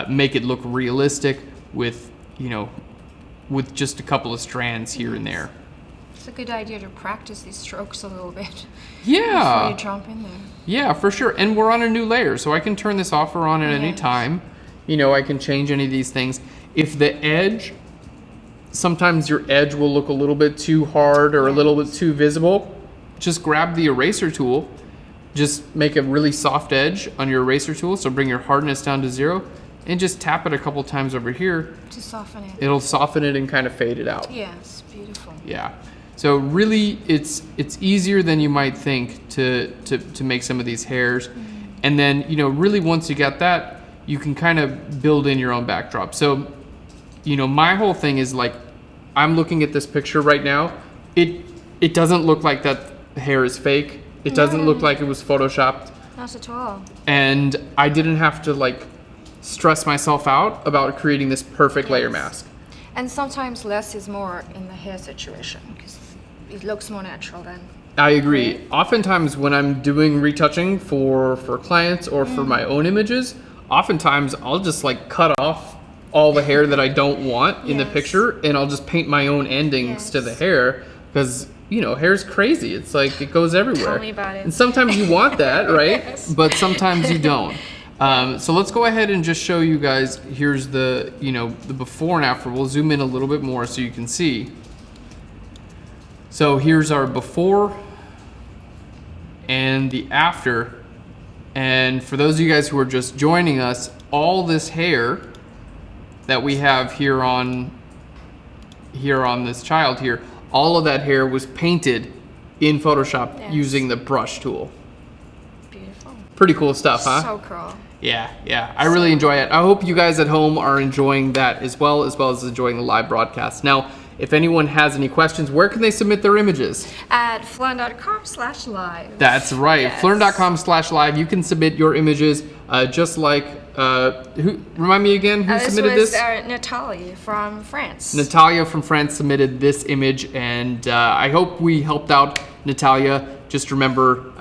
make it look realistic with, with just a couple of strands here and there. It's a good idea to practice these strokes a little bit. Yeah. Before you jump in there. Yeah, for sure. And we're on a new layer, so I can turn this off or on at any time. I can change any of these things. If the edge, sometimes your edge will look a little bit too hard or a little bit too visible, just grab the eraser tool, just make a really soft edge on your eraser tool, so bring your hardness down to 0, and just tap it a couple times over here. To soften it. It'll soften it and kind of fade it out. Yes, beautiful. Yeah. So really, it's easier than you might think to make some of these hairs. And then, really once you get that, you can kind of build in your own backdrop. So, my whole thing is like, I'm looking at this picture right now. It doesn't look like that hair is fake. It doesn't look like it was photoshopped. Not at all. And I didn't have to like stress myself out about creating this perfect layer mask. And sometimes less is more in the hair situation, because it looks more natural then. I agree. Oftentimes when I'm doing retouching for clients or for my own images, oftentimes I'll just like cut off all the hair that I don't want in the picture, and I'll just paint my own endings to the hair, because hair's crazy. It's like it goes everywhere. Tell me about it. And sometimes you want that, right? But sometimes you don't. So let's go ahead and just show you guys. Here's the the before and after. We'll zoom in a little bit more so you can see. So here's our before and the after. And for those of you guys who are just joining us, all this hair that we have here on this child here, all of that hair was painted in Photoshop using the brush tool. beautiful. Pretty cool stuff, huh? So cool. Yeah. I really enjoy it. I hope you guys at home are enjoying that as well as enjoying the live broadcast. Now, if anyone has any questions, where can they submit their images? At PHLEARN.com/live. That's right. Yes. PHLEARN.com/live. You can submit your images just like, remind me again, who submitted this? Natalia from France. Natalia from France submitted this image, and I hope we helped out Natalia. Just remember,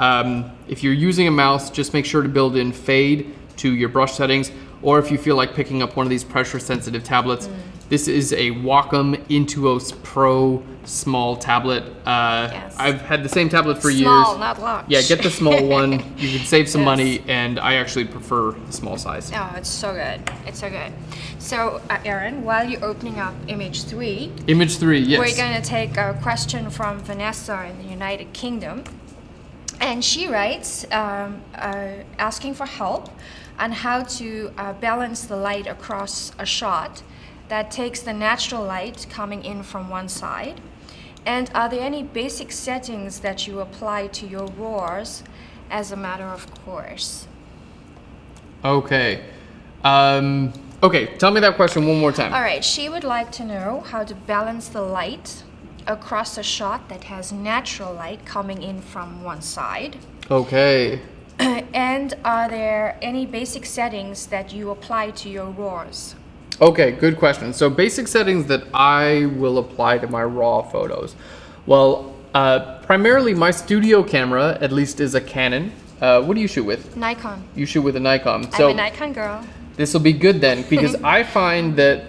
if you're using a mouse, just make sure to build in fade to your brush settings, or if you feel like picking up one of these pressure-sensitive tablets, this is a Wacom Intuos Pro small tablet. Yes. I've had the same tablet for years. Small, not large. Yeah, get the small one. You can save some Yes. money, and I actually prefer the small size. Oh, it's so good. It's so good. So, Aaron, while you're opening up image 3, Image 3, yes. we're going to take a question from Vanessa in the United Kingdom. And she writes, asking for help on how to balance the light across a shot that takes the natural light coming in from one side. And are there any basic settings that you apply to your RAWs as a matter of course? Okay. Okay, tell me that question one more time. All right, she would like to know how to balance the light across a shot that has natural light coming in from one side. Okay. And are there any basic settings that you apply to your RAWs? Okay, good question. So basic settings that I will apply to my raw photos. Well, primarily my studio camera, at least, is a Canon. What do you shoot with? Nikon. You shoot with a Nikon. I'm a Nikon girl. This will be good then, because I find that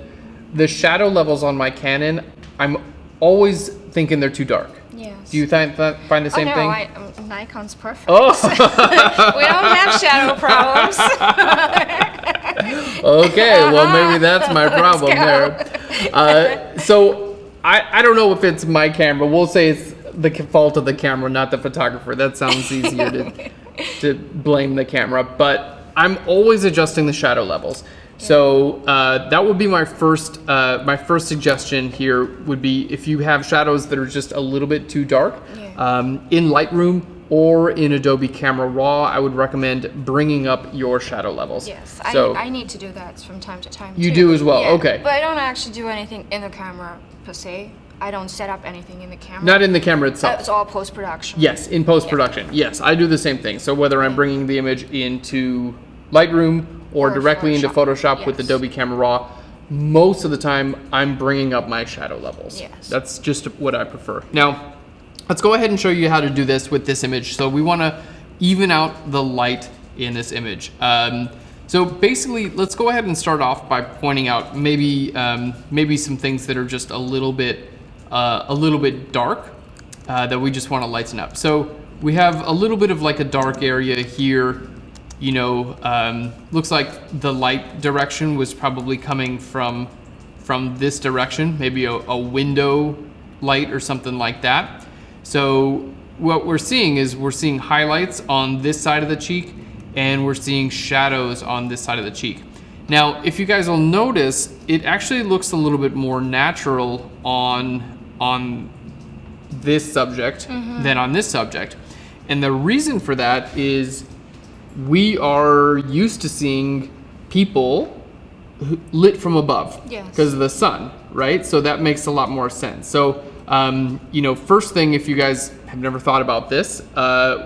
the shadow levels on my Canon, I'm always thinking they're too dark. Yes. Do you find the same no, thing? Nikon's perfect. Oh. We don't have shadow problems. Okay, well maybe that's my problem there. So I don't know if it's my camera. We'll say it's the fault of the camera, not the photographer. That sounds easier to blame the camera. But I'm always adjusting the shadow levels. So that would be my first suggestion here would be if you have shadows that are just a little bit too dark, in Lightroom or in Adobe Camera Raw, I would recommend bringing up your shadow levels. Yes, So I need to do that from time to time you too. do as well, Yeah, okay. But I don't actually do anything in the camera per se. I don't set up anything in the camera. Not in the camera itself. It's all post-production. Yes, in post-production. Yes, I do the same thing. So whether I'm bringing the image into Lightroom or directly into Photoshop with Yes. Adobe Camera Raw, most of the time I'm bringing up my shadow levels. Yes. That's just what I prefer. Now, let's go ahead and show you how to do this with this image. So we want to even out the light in this image. So basically, let's go ahead and start off by pointing out maybe some things that are just a little bit dark that we just want to lighten up. So we have a little bit of like a dark area here. You know, looks like the light direction was probably coming from this direction, maybe a window light or something like that. So what we're seeing is we're seeing highlights on this side of the cheek and we're seeing shadows on this side of the cheek. Now, if you guys will notice, it actually looks a little bit more natural on this subject than on this subject. And the reason for that is we are used to seeing people lit from above because of the sun, right? So that makes a lot more sense. So, you know, first thing, if you guys have never thought about this,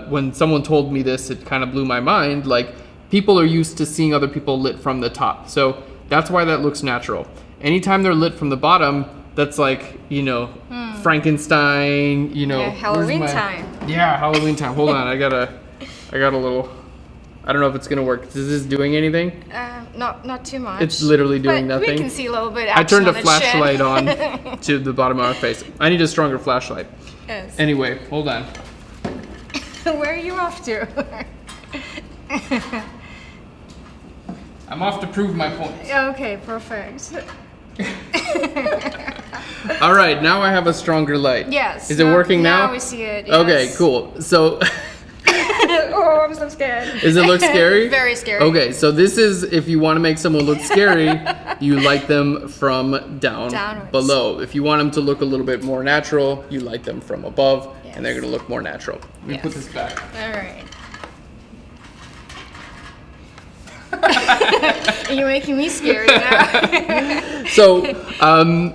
when someone told me this, it kind of blew my mind. Like, people are used to seeing other people lit from the top. So that's why that looks natural. Anytime they're lit from the bottom, that's like, you know, Frankenstein, you know. Yeah, Halloween time. Yeah, Halloween time. Hold on, I got a little, I don't know if it's gonna work. Is this doing anything? Not too much. It's literally doing but nothing. We can see a little bit. I turned a on the flashlight chin. on to the bottom of my face. I need a stronger flashlight. Yes. Anyway, hold on. Where are you off to? I'm off to prove my point. Okay, perfect. All right, now I have a stronger light. Yes. Is it working now? Now we see it. Okay, Yes. cool. So Oh, I'm so scared. does it look scary? Very scary. Okay, so this is if you want to make someone look scary, you light them from Downwards. below. If you want them to look a little bit more natural, you light them from above, Yes. and they're going to look more natural. Let me put this back. All right. You're making me scary now. So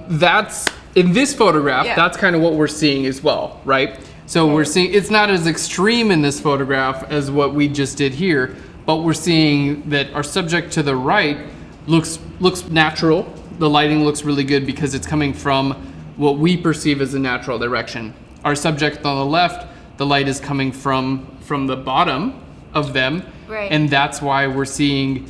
that's, in this photograph, Yeah. that's kind of what we're seeing as well, right? So we're seeing, it's not as extreme in this photograph as what we just did here, but we're seeing that our subject to the right looks natural. The lighting looks really good because it's coming from what we perceive as a natural direction. Our subject on the left, the light is coming from the bottom of them, Right. and that's why we're seeing,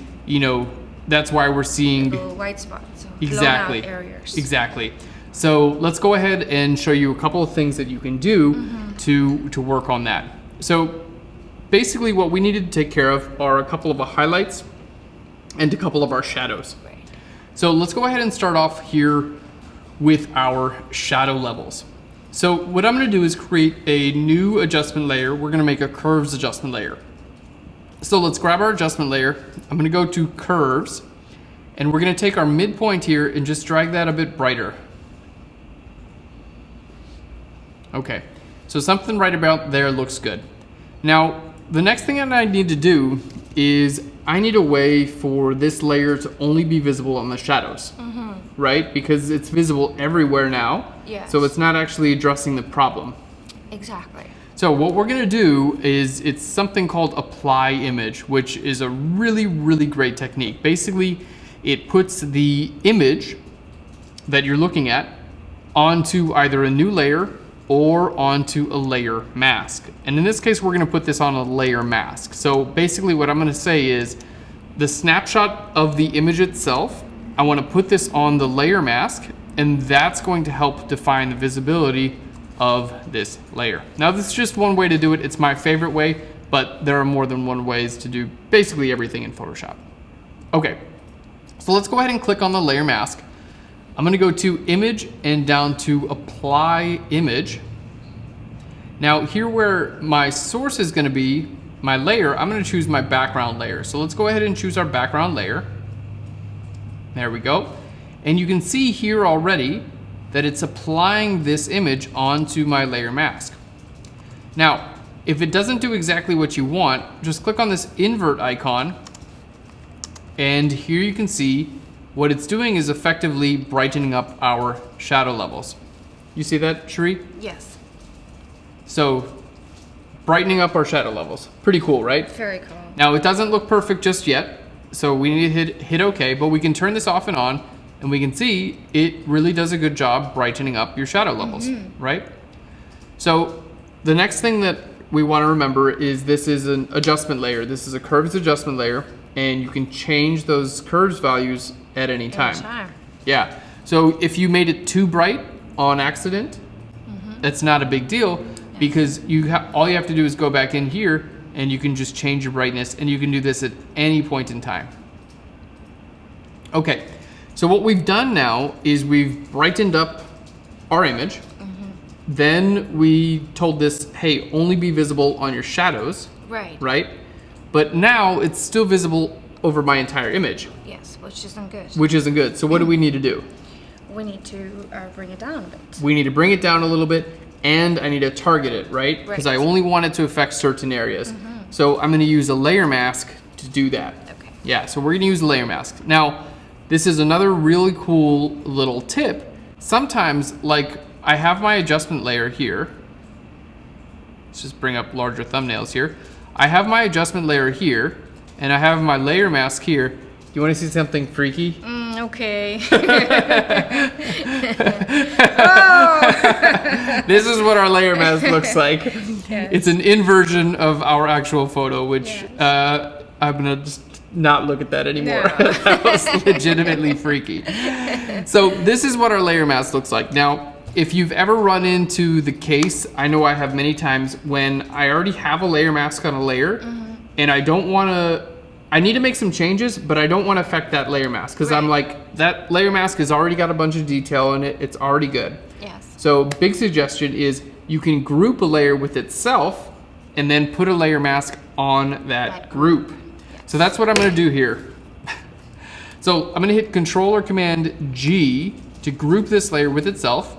that's why we're seeing Little white spots. So exactly blown out areas. exactly. So let's go ahead and show you a couple of things that you can do to work on that. So basically what we needed to take care of are a couple of highlights and a couple of our shadows. Right. So let's go ahead and start off here with our shadow levels. So what I'm going to do is create a new adjustment layer. We're going to make a curves adjustment layer. So let's grab our adjustment layer. I'm going to go to curves, and we're going to take our midpoint here and just drag that a bit brighter. Okay, so something right about there looks good. Now, the next thing that I need to do is I need a way for this layer to only be visible on the shadows, right? Because it's visible everywhere now, Yes. so it's not actually addressing the problem. Exactly. So what we're gonna do is it's something called apply image, which is a really, really great technique. Basically, it puts the image that you're looking at onto either a new layer or onto a layer mask. And in this case, we're gonna put this on a layer mask. So basically what I'm gonna say is the snapshot of the image itself, I wanna put this on the layer mask, and that's going to help define the visibility of this layer. Now this is just one way to do it. It's my favorite way, but there are more than one ways to do basically everything in Photoshop. Okay, so let's go ahead and click on the layer mask. I'm gonna go to image and down to apply image. Now here where my source is gonna be, my layer, I'm gonna choose my background layer. So let's go ahead and choose our background layer. There we go. And you can see here already that it's applying this image onto my layer mask. Now, if it doesn't do exactly what you want, just click on this invert icon, and here you can see what it's doing is effectively brightening up our shadow levels. You see that, Cherie? Yes. So, brightening up our shadow levels. Pretty cool, right? Very cool. Now, it doesn't look perfect just yet, so we need to hit OK, but we can turn this off and on, and we can see it really does a good job brightening up your shadow levels, right? So, the next thing that we want to remember is this is an adjustment layer. This is a curves adjustment layer, and you can change those curves values at any time. Anytime. Yeah. So if you made it too bright on accident, that's not a big deal, because all you have to do is go back in here and you can just change your brightness, and you can do this at any point in time. Okay. So what we've done now is we've brightened up our image. Then we told this, hey, only be visible on your shadows, Right. right? But now it's still visible over my entire image, Yes, which isn't good. which isn't good. So what do we need to do? We need to bring it down a bit. We need to bring it down a little bit, and I need to target it, right? Because I Right. only want it to affect certain areas. So I'm gonna use a layer mask to do that. Okay. Yeah, so we're gonna use a layer mask. Now, this is another really cool little tip. Sometimes, like, I have my adjustment layer here. Let's just bring up larger thumbnails here. I have my adjustment layer here, and I have my layer mask here. Do you want to see something freaky? Okay. This is what our layer mask looks like. It's an inversion of our actual photo, which I'm gonna just not look at that anymore. No. That was legitimately freaky. So this is what our layer mask looks like. Now, if you've ever run into the case, I know I have many times, when I already have a layer mask on a layer, and I don't want to, I need to make some changes, but I don't want to affect that layer mask, because I'm like, that layer mask has already got a bunch of detail in it. It's already good. Yes. So big suggestion is you can group a layer with itself and then put a layer mask on that group. So that's what I'm going to do here. So I'm going to hit Control or Command G to group this layer with itself.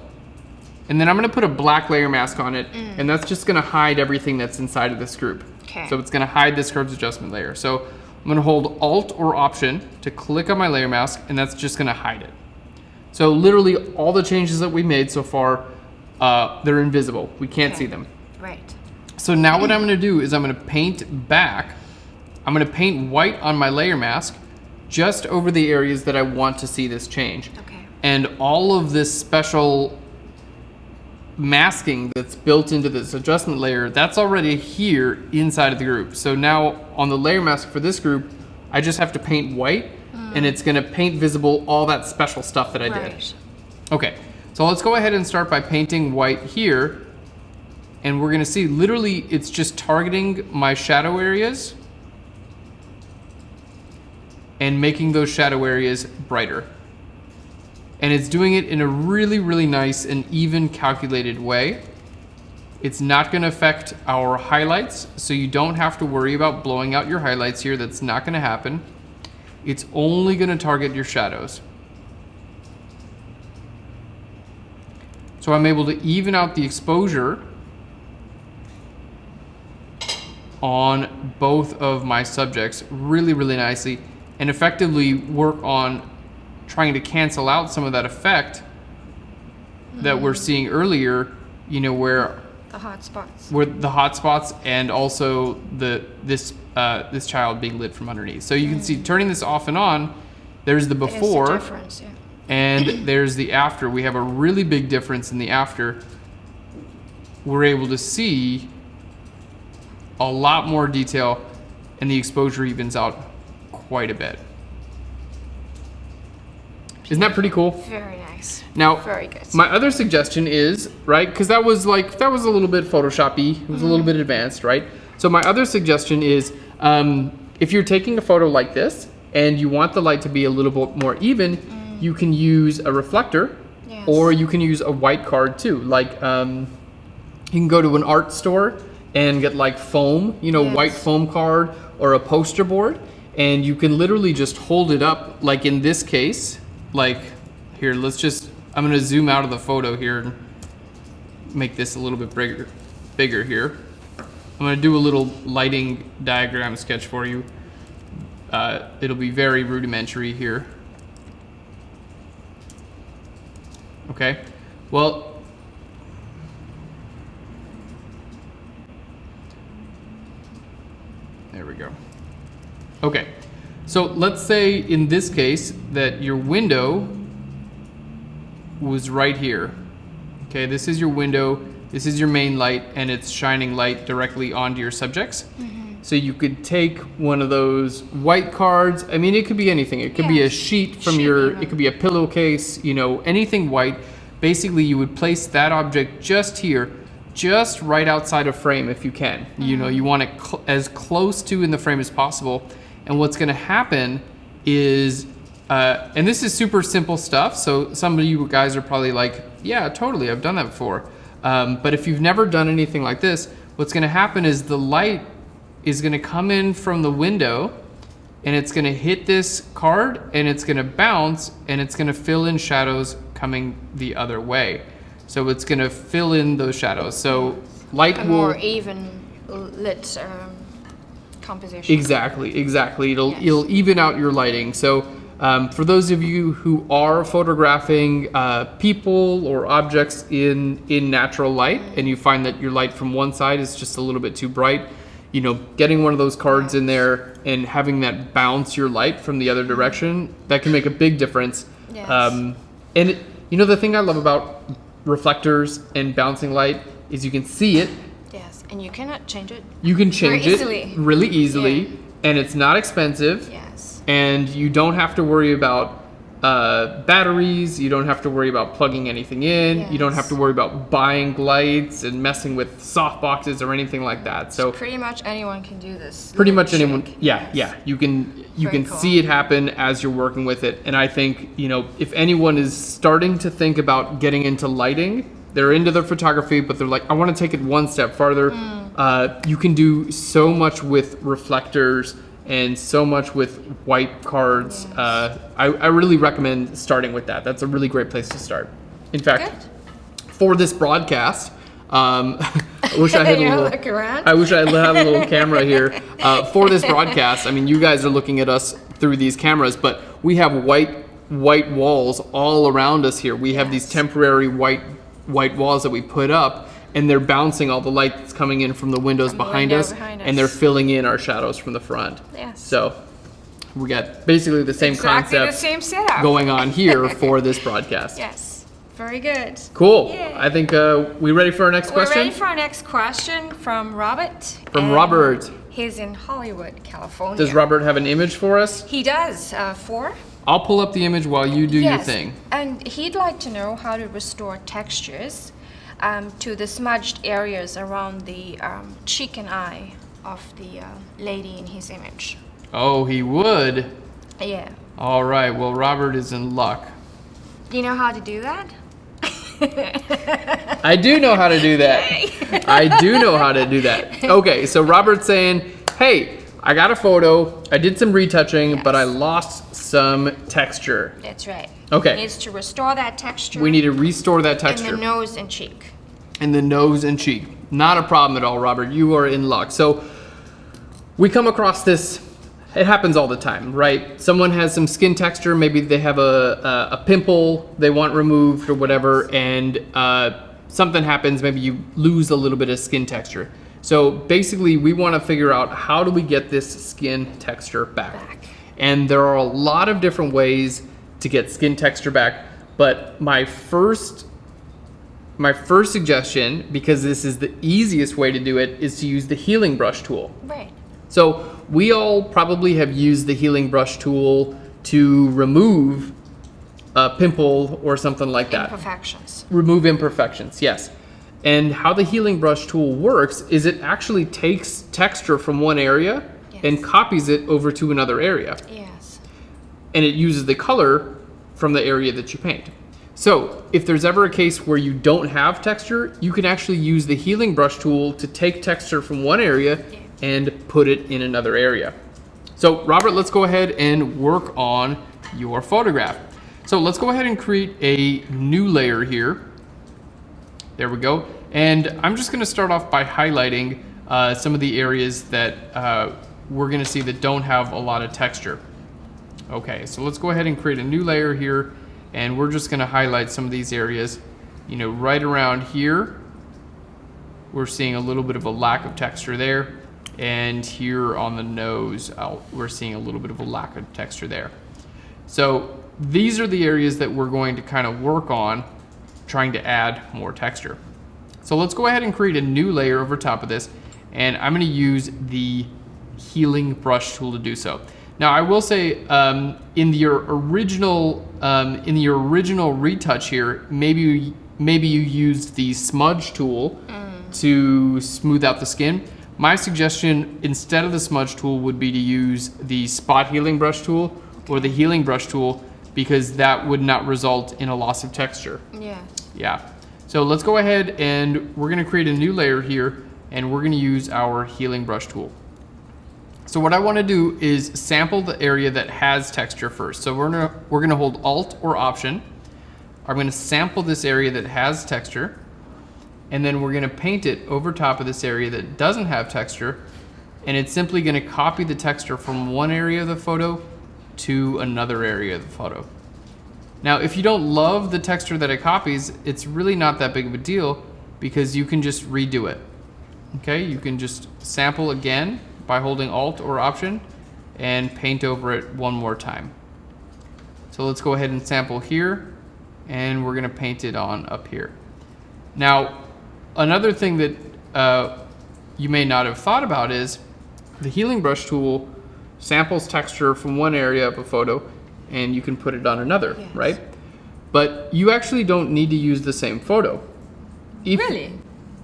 And then I'm going to put a black layer mask on it, and that's just going to hide everything that's inside of this group. Okay. So it's going to hide this curves adjustment layer. So I'm gonna hold Alt or Option to click on my layer mask, and that's just gonna hide it. So literally all the changes that we made so far, they're invisible. We can't see them. Right. So now what I'm gonna do is I'm gonna paint back. I'm gonna paint white on my layer mask just over the areas that I want to see this change. Okay. And all of this special masking that's built into this adjustment layer, that's already here inside of the group. So now on the layer mask for this group, I just have to paint white, and it's gonna paint visible all that special stuff that I did. Okay, so let's go ahead and start by painting white here. And we're gonna see literally it's just targeting my shadow areas and making those shadow areas brighter. And it's doing it in a really, really nice and even calculated way. It's not gonna affect our highlights, so you don't have to worry about blowing out your highlights here. That's not gonna happen. It's only gonna target your shadows. So I'm able to even out the exposure on both of my subjects really, really nicely, and effectively work on trying to cancel out some of that effect that we're seeing earlier, you know, where the hot spots. Where the hot spots and also this child being lit from underneath. So you can see turning this off and on, there's the before There's the difference, yeah. and there's the after. We have a really big difference in the after. We're able to see a lot more detail, and the exposure evens out quite a bit. Isn't that pretty cool? Very nice. Now, very good. My other suggestion is, right, because that was a little bit Photoshop-y, it was a little bit advanced, right? So my other suggestion is, if you're taking a photo like this and you want the light to be a little bit more even, you can use a reflector, or you can use a white card too. Like, you can go to an art store and get like foam, you know, white foam card or a poster board, and you can literally just hold it up, like in this case. Like here, I'm gonna zoom out of the photo here and make this a little bit bigger here. I'm gonna do a little lighting diagram sketch for you. It'll be very rudimentary here. Okay, well, there we go. Okay. So let's say in this case that your window was right here. Okay, this is your window, this is your main light, and it's shining light directly onto your subjects. So you could take one of those white cards. I mean, it could be anything. It could be a sheet from it could be a pillowcase, you know, anything white. Basically, you would place that object just here, just right outside of frame if you can. You know, you want it as close to in the frame as possible. And what's gonna happen is, and this is super simple stuff, so some of you guys are probably like, yeah, totally, I've done that before. But if you've never done anything like this, what's gonna happen is the light is gonna come in from the window, and it's gonna hit this card, and it's gonna bounce, and it's gonna fill in shadows coming the other way. So it's gonna fill in those shadows. So light will... more even lit composition. Exactly. It'll even out your lighting. So for those of you who are photographing people or objects in natural light, and you find that your light from one side is just a little bit too bright, you know, getting one of those cards in there and having that bounce your light from the other direction, that can make a big difference. And you know, the thing I love about reflectors and bouncing light is you can see it. And you cannot change it. You can change it really easily, and it's not expensive. And you don't have to worry about batteries. You don't have to worry about plugging anything in. You don't have to worry about buying lights and messing with soft boxes or anything like that. So pretty much anyone can do this. Pretty much anyone. Yeah. You can see it happen as you're working with it. And I think, you know, if anyone is starting to think about getting into lighting, they're into their photography, but they're like, I want to take it one step farther. You can do so much with reflectors and so much with white cards. I really recommend starting with that. That's a really great place to start. In fact, for this broadcast, I wish I had a little. Look around. I wish I had a little camera here for this broadcast. I mean, you guys are looking at us through these cameras, but we have white walls all around us here. We have these temporary white walls that we put up, and they're bouncing all the light that's coming in from the windows behind us, and they're filling in our shadows from the front. Yes. So we got basically the same concept the same setup going on here for this broadcast. Yes. Very good. Cool. Yay. I think we ready for our next question? We're ready for our next question from Robert. From and Robert. He's in Hollywood, California. Does Robert have an image for us? He does. 4. I'll pull up the image while you do your thing. And he'd like to know how to restore textures to the smudged areas around the cheek and eye of the lady in his image. Oh, he would? Yeah. All right. Well, Robert is in luck. Do you know how to do that? I do know how to do that. I do know how to do that. Okay, so Robert's saying, hey, I got a photo, I did some retouching, but I lost some texture. That's right. Okay. He needs to restore that texture. We need to restore that texture. In the nose and cheek. In the nose and cheek. Not a problem at all, Robert. You are in luck. So we come across this, it happens all the time, right? Someone has some skin texture, maybe they have a pimple they want removed or whatever, and something happens, maybe you lose a little bit of skin texture. So basically we want to figure out how do we get this skin texture back. And there are a lot of different ways to get skin texture back, but my first suggestion, because this is the easiest way to do it, is to use the healing brush tool. Right. So we all probably have used the healing brush tool to remove a pimple or something like that. Imperfections. Remove imperfections, yes. And how the healing brush tool works is it actually takes texture from one area and copies it over to another area. Yes. And it uses the color from the area that you paint. So if there's ever a case where you don't have texture, you can actually use the healing brush tool to take texture from one area and put it in another area. So Robert, let's go ahead and work on your photograph. So let's go ahead and create a new layer here. There we go. And I'm just gonna start off by highlighting some of the areas that we're gonna see that don't have a lot of texture. Okay, so let's go ahead and create a new layer here, and we're just gonna highlight some of these areas. You know, right around here, we're seeing a little bit of a lack of texture there. And here on the nose, we're seeing a little bit of a lack of texture there. So these are the areas that we're going to kind of work on trying to add more texture. So let's go ahead and create a new layer over top of this, and I'm going to use the healing brush tool to do so. Now I will say in your original retouch here, maybe you used the smudge tool to smooth out the skin. My suggestion instead of the smudge tool would be to use the spot healing brush tool or the healing brush tool, because that would not result in a loss of texture. Yes. Yeah. So let's go ahead and we're going to create a new layer here, and we're going to use our healing brush tool. So what I want to do is sample the area that has texture first. So we're going to hold Alt or Option. I'm going to sample this area that has texture, and then we're going to paint it over top of this area that doesn't have texture, and it's simply going to copy the texture from one area of the photo to another area of the photo. Now, if you don't love the texture that it copies, it's really not that big of a deal, because you can just redo it. Okay, you can just sample again by holding Alt or Option and paint over it one more time. So let's go ahead and sample here, and we're going to paint it on up here. Now, another thing that you may not have thought about is the healing brush tool samples texture from one area of a photo and you can put it on another, right? But you actually don't need to use the same photo. Really?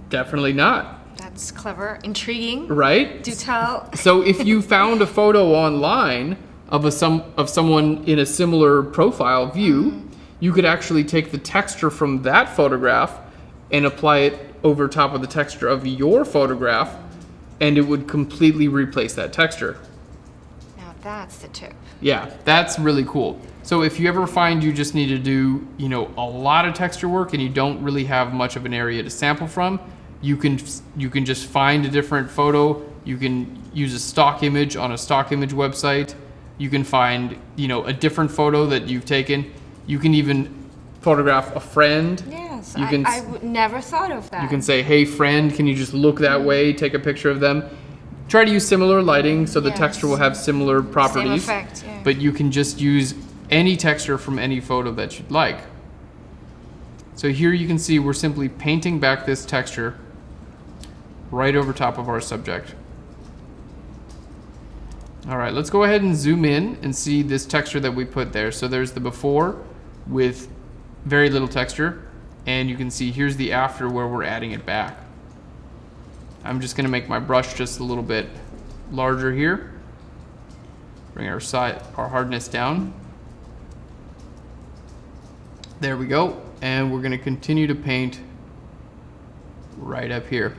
Definitely not. That's clever, intriguing. Right? Do tell. So if you found a photo online of someone in a similar profile view, you could actually take the texture from that photograph and apply it over top of the texture of your photograph, and it would completely replace that texture. Now that's the tip. Yeah, that's really cool. So if you ever find you just need to do, a lot of texture work and you don't really have much of an area to sample from, You can just find a different photo. You can use a stock image on a stock image website. You can find, a different photo that you've taken. You can even photograph a friend. Yes, You can I never thought of that. You can say, hey friend, can you just look that way, take a picture of them. Try to use similar lighting so the Yes. texture will have similar properties. Same effect, yeah. But you can just use any texture from any photo that you'd like. So here you can see we're simply painting back this texture right over top of our subject. All right, let's go ahead and zoom in and see this texture that we put there. So there's the before with very little texture, and you can see here's the after where we're adding it back. I'm just gonna make my brush just a little bit larger here. Bring our hardness down. There we go. And we're gonna continue to paint right up here.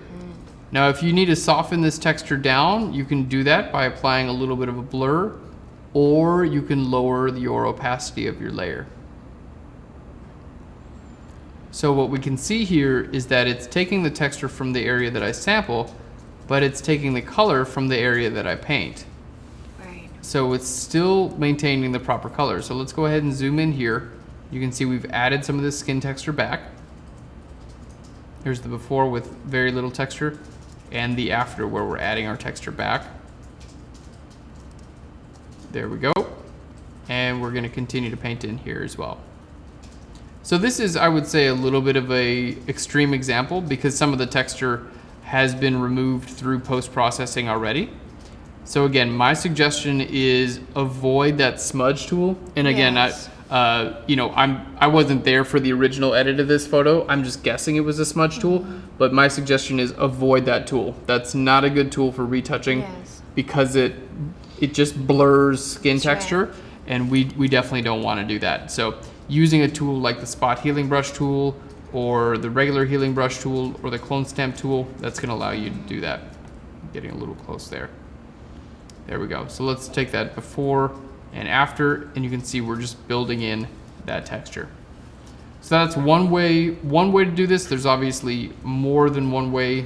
Now, if you need to soften this texture down, you can do that by applying a little bit of a blur, or you can lower your opacity of your layer. So what we can see here is that it's taking the texture from the area that I sample, but it's taking the color from the area that I paint. Right. So it's still maintaining the proper color. So let's go ahead and zoom in here. You can see we've added some of this skin texture back. Here's the before with very little texture, and the after where we're adding our texture back. There we go. And we're gonna continue to paint in here as well. So this is, I would say, a little bit of a extreme example because some of the texture has been removed through post-processing already. So again, my suggestion is avoid that smudge tool. And again, Yes. I wasn't there for the original edit of this photo. I'm just guessing it was a smudge tool, but my suggestion is avoid that tool. That's not a good tool for retouching Yes. because it just blurs skin That's right. texture, and we definitely don't want to do that. So using a tool like the spot healing brush tool or the regular healing brush tool or the clone stamp tool, that's going to allow you to do that. Getting a little close there. There we go. So let's take that before and after, and you can see we're just building in that texture. So that's one way to do this. There's obviously more than one way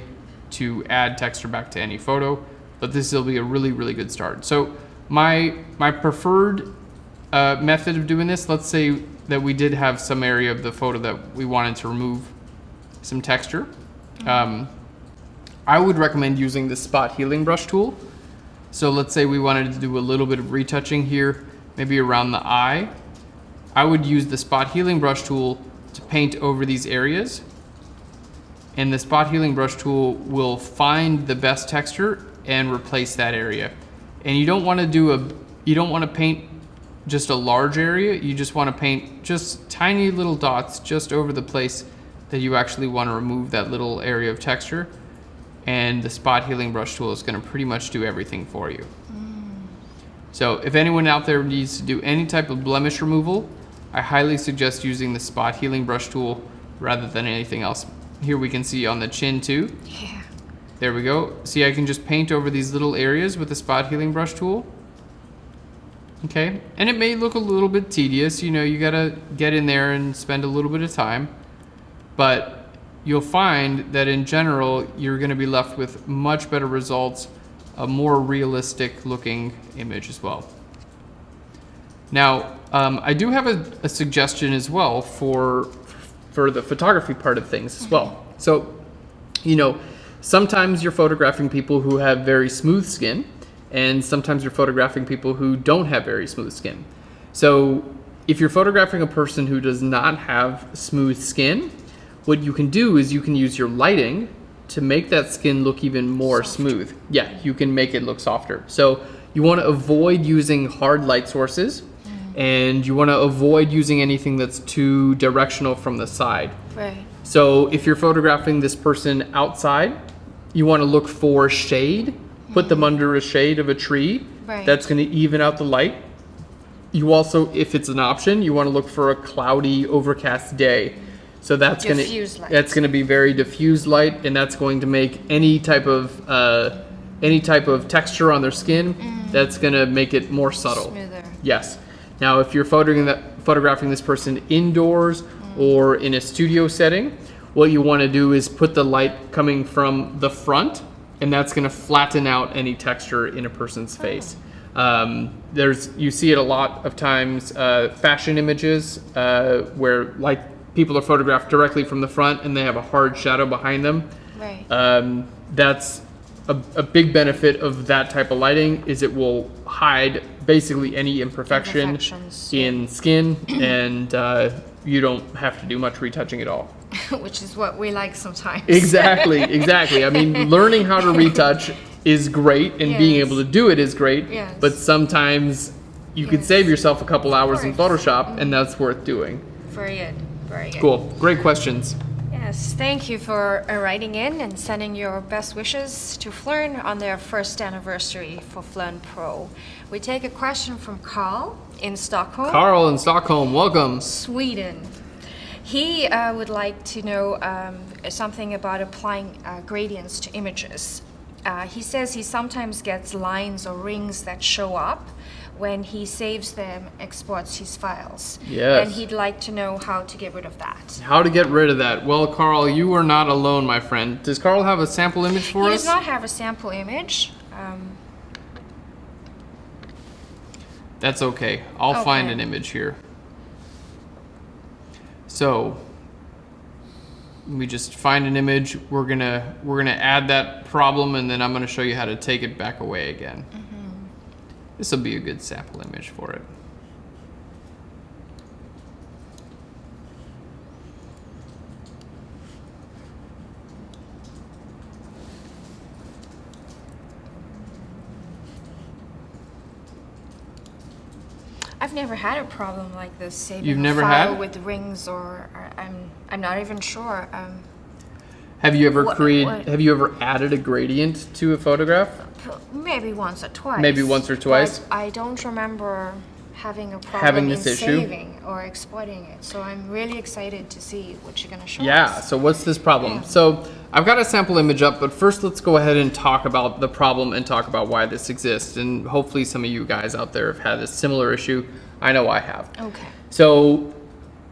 to add texture back to any photo, but this will be a really, really good start. So my preferred method of doing this, let's say that we did have some area of the photo that we wanted to remove some texture. I would recommend using the spot healing brush tool. So let's say we wanted to do a little bit of retouching here, maybe around the eye. I would use the spot healing brush tool to paint over these areas. And the spot healing brush tool will find the best texture and replace that area. And you don't want to paint just a large area. You just want to paint just tiny little dots just over the place that you actually want to remove that little area of texture. And the spot healing brush tool is going to pretty much do everything for you. So if anyone out there needs to do any type of blemish removal, I highly suggest using the spot healing brush tool rather than anything else. Here we can see on the chin too. Yeah. There we go. See, I can just paint over these little areas with the spot healing brush tool. Okay, and it may look a little bit tedious, you gotta get in there and spend a little bit of time, but you'll find that in general, you're gonna be left with much better results, a more realistic looking image as well. Now, I do have a suggestion as well for the photography part of things as well. So, sometimes you're photographing people who have very smooth skin, and sometimes you're photographing people who don't have very smooth skin. So if you're photographing a person who does not have smooth skin, what you can do is you can use your lighting to make that skin look even more smooth. Yeah, you can make it look softer. So you want to avoid using hard light sources, and you want to avoid using anything that's too directional from the side. Right. So if you're photographing this person outside, you want to look for shade. Put them under a shade of a tree. Right. That's going to even out the light. You also, if it's an option, you want to look for a cloudy, overcast day. So that's going to be very diffused light, and that's going to make any type of texture on their skin. That's going to make it more subtle. Smoother. Yes. Now, if you're photographing this person indoors or in a studio setting, what you want to do is put the light coming from the front, and that's going to flatten out any texture in a person's face. You see it a lot of times, fashion images, where like people are photographed directly from the front and they have a hard shadow behind them. Right. That's a big benefit of that type of lighting, is it will hide basically any imperfection in skin, and you don't have to do much retouching at all. Which is what we like sometimes. Exactly, exactly. I mean, learning how to retouch is great, and being able to do it is great, but sometimes you could save yourself a couple hours in Photoshop, and that's worth doing. Very good, very good. Cool, great questions. Yes, thank you for writing in and sending your best wishes to PHLEARN on their first anniversary for PHLEARN Pro. We take a question from Carl in Stockholm. Carl in Stockholm, welcome. Sweden. He would like to know something about applying gradients to images. He says he sometimes gets lines or rings that show up when he saves them, exports his files. Yes. And he'd like to know how to get rid of that. How to get rid of that? Well, Carl, you are not alone, my friend. Does Carl have a sample image for us? He does not have a sample image. That's okay. I'll find an image here. So we just find an image. We're gonna add that problem, and then I'm gonna show you how to take it back away again. This will be a good sample image for it. I've never had a problem like this saving You've never a file had? with rings, or I'm not even sure. Have you ever Have you ever added a gradient to a photograph? Maybe once or twice. Maybe once or twice. But I don't remember having a problem Having in this issue? saving or exporting it. So I'm really excited to see what you're gonna show us. Yeah, so what's this problem? So I've got a sample image up, but first let's go ahead and talk about the problem and talk about why this exists. And hopefully some of you guys out there have had a similar issue. I know I have. Okay. So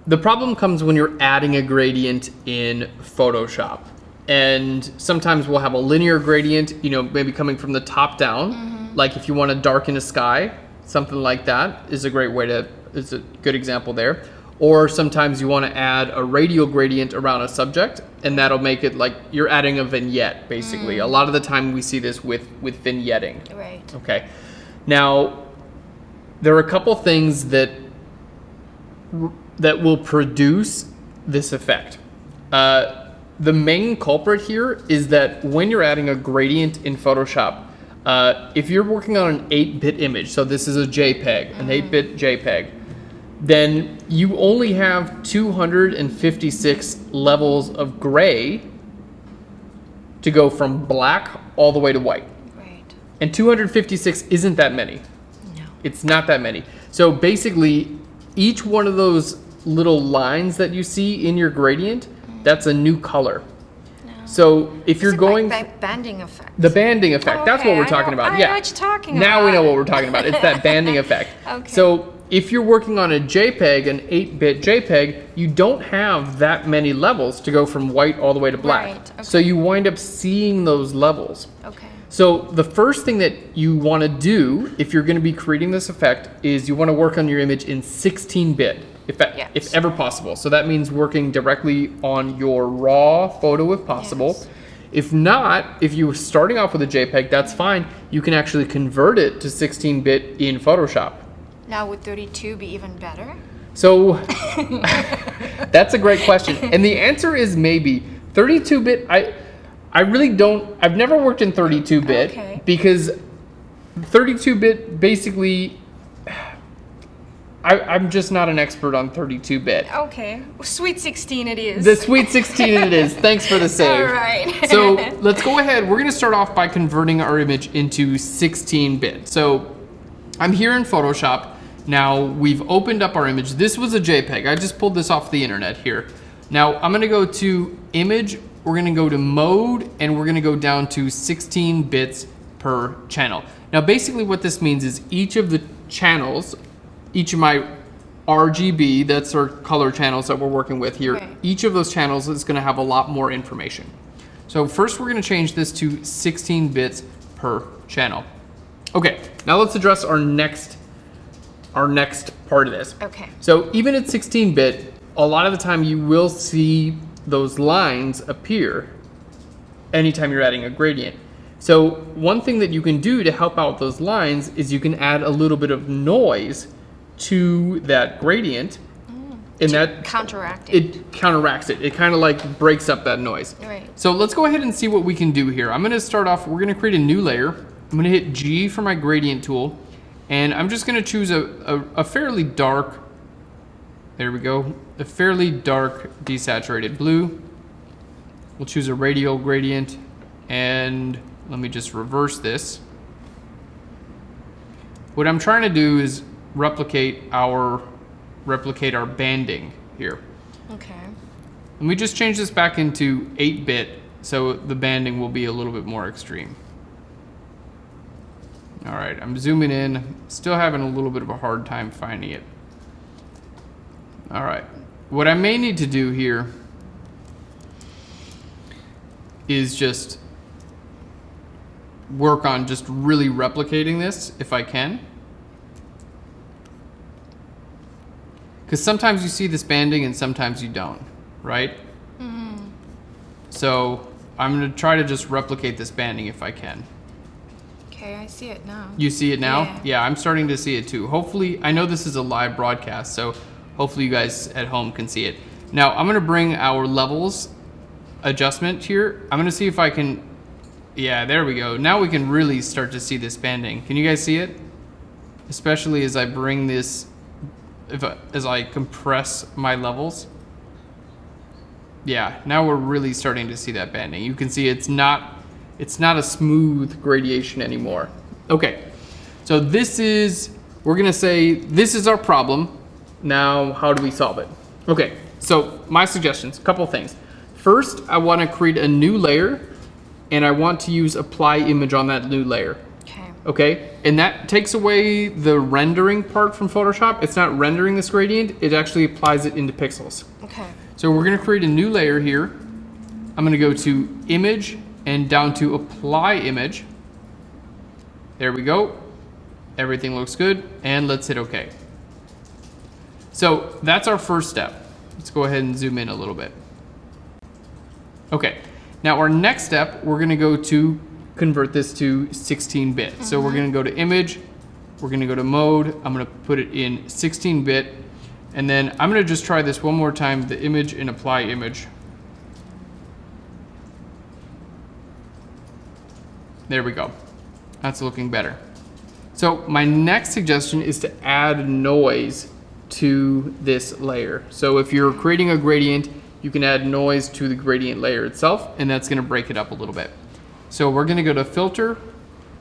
the problem comes when you're adding a gradient in Photoshop. And sometimes we'll have a linear gradient, you know, maybe coming from the top down. Like if you want to darken a sky, something like that is a good example there. Or sometimes you want to add a radial gradient around a subject, and that'll make it like you're adding a vignette, basically. A lot of the time we see this with vignetting. Right. Okay. Now, there are a couple things that will produce this effect. The main culprit here is that when you're adding a gradient in Photoshop, if you're working on an 8-bit image, so this is a JPEG, an 8-bit JPEG, then you only have 256 levels of gray to go from black all the way to white. Right. And 256 isn't that many. No. It's not that many. So basically, each one of those little lines that you see in your gradient, that's a new color. No. So if you're going... Like banding effect. The banding effect, that's what we're talking about. I know what you're talking about. Now we know what we're talking about. It's that banding effect. Okay. So if you're working on a JPEG, an 8-bit JPEG, you don't have that many levels to go from white all the way to black. Right. Okay. So you wind up seeing those levels. Okay. So the first thing that you want to do if you're going to be creating this effect is you want to work on your image in 16-bit. If ever possible. So that means working directly on your raw photo if possible. Yes. If not, if you're starting off with a JPEG, that's fine. You can actually convert it to 16-bit in Photoshop. Now would 32 be even better? So that's a great question. And the answer is maybe. 32-bit, I really don't, I've never worked in 32-bit because 32-bit basically, I'm just not an expert on 32-bit. Okay, sweet 16 it is. The sweet 16 it is. Thanks for the save. All right. So let's go ahead. We're going to start off by converting our image into 16-bit. So I'm here in Photoshop. Now we've opened up our image. This was a JPEG. I just pulled this off the internet here. Now I'm going to go to Image. We're going to go to Mode, and we're going to go down to 16 bits per channel. Now basically what this means is each of the channels, each of my RGB, that's our color channels that we're working with here. Right. Each of those channels is going to have a lot more information. So first we're going to change this to 16 bits per channel. Okay, now let's address our next part of this. Okay. So even at 16-bit, a lot of the time you will see those lines appear anytime you're adding a gradient. So one thing that you can do to help out those lines is you can add a little bit of noise to that gradient, and that counteract it. It counteracts it. It kind of like breaks up that noise. Right. So let's go ahead and see what we can do here. I'm going to start off, we're going to create a new layer. I'm going to hit G for my gradient tool, and I'm just going to choose a fairly dark, there we go, a fairly dark desaturated blue. We'll choose a radial gradient, and let me just reverse this. What I'm trying to do is replicate our banding here. Okay. And we just change this back into 8-bit, so the banding will be a little bit more extreme. All right, I'm zooming in, still having a little bit of a hard time finding it. All right, what I may need to do here is just work on just really replicating this if I can. Because sometimes you see this banding and sometimes you don't, right? Mm-hmm. So I'm going to try to just replicate this banding if I can. Okay, I see it now. You see it now? Yeah. Yeah, I'm starting to see it too. Hopefully, I know this is a live broadcast, so hopefully you guys at home can see it. Now, I'm going to bring our levels adjustment here. I'm going to see if I can, yeah, there we go. Now we can really start to see this banding. Can you guys see it? Especially as I bring this, as I compress my levels. Yeah, now we're really starting to see that banding. You can see it's not a smooth gradation anymore. Okay, so this is, we're gonna say this is our problem. Now, how do we solve it? Okay, so my suggestions, a couple things. First, I wanna create a new layer, and I want to use apply image on that new layer. Okay, and that takes away the rendering part from Photoshop. It's not rendering this gradient, it actually applies it into pixels. Okay. So we're gonna create a new layer here. I'm gonna go to image and down to apply image. There we go. Everything looks good, and let's hit OK. So that's our first step. Let's go ahead and zoom in a little bit. Okay, now our next step, we're gonna go to convert this to 16-bit. Mm-hmm. So we're gonna go to image, we're gonna go to mode, I'm gonna put it in 16-bit, and then I'm gonna just try this one more time, the image and apply image. There we go. That's looking better. So my next suggestion is to add noise to this layer. So if you're creating a gradient, you can add noise to the gradient layer itself, and that's gonna break it up a little bit. So we're gonna go to filter,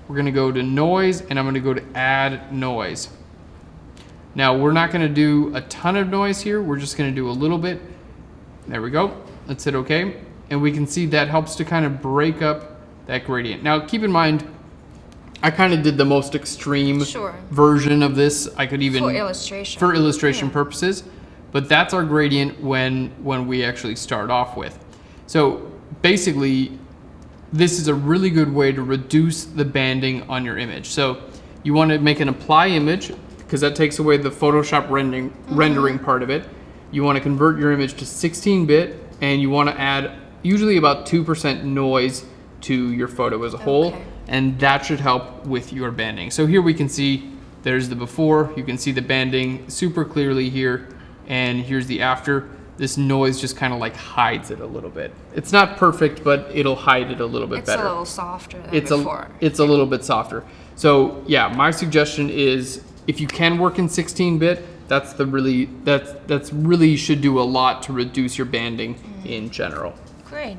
we're gonna go to noise, and I'm gonna go to add noise. Now we're not gonna do a ton of noise here, we're just gonna do a little bit. There we go, let's hit OK. And we can see that helps to kind of break up that gradient. Now keep in mind, I kind of did the most extreme version of this. I could even, for illustration purposes, but that's our gradient when we actually start off with. So basically, this is a really good way to reduce the banding on your image. So you want to make an apply image, because that takes away the Photoshop rendering part of it. You want to convert your image to 16-bit, and you want to add usually about 2% noise to your photo as a whole, and that should help with your banding. So here we can see there's the before, you can see the banding super clearly here, and here's the after. This noise just kind of like hides it a little bit. It's not perfect, but it'll hide it a little bit better. It's a little softer than before. It's a little bit softer. So yeah, my suggestion is if you can work in 16-bit, that's really should do a lot to reduce your banding in general. Great.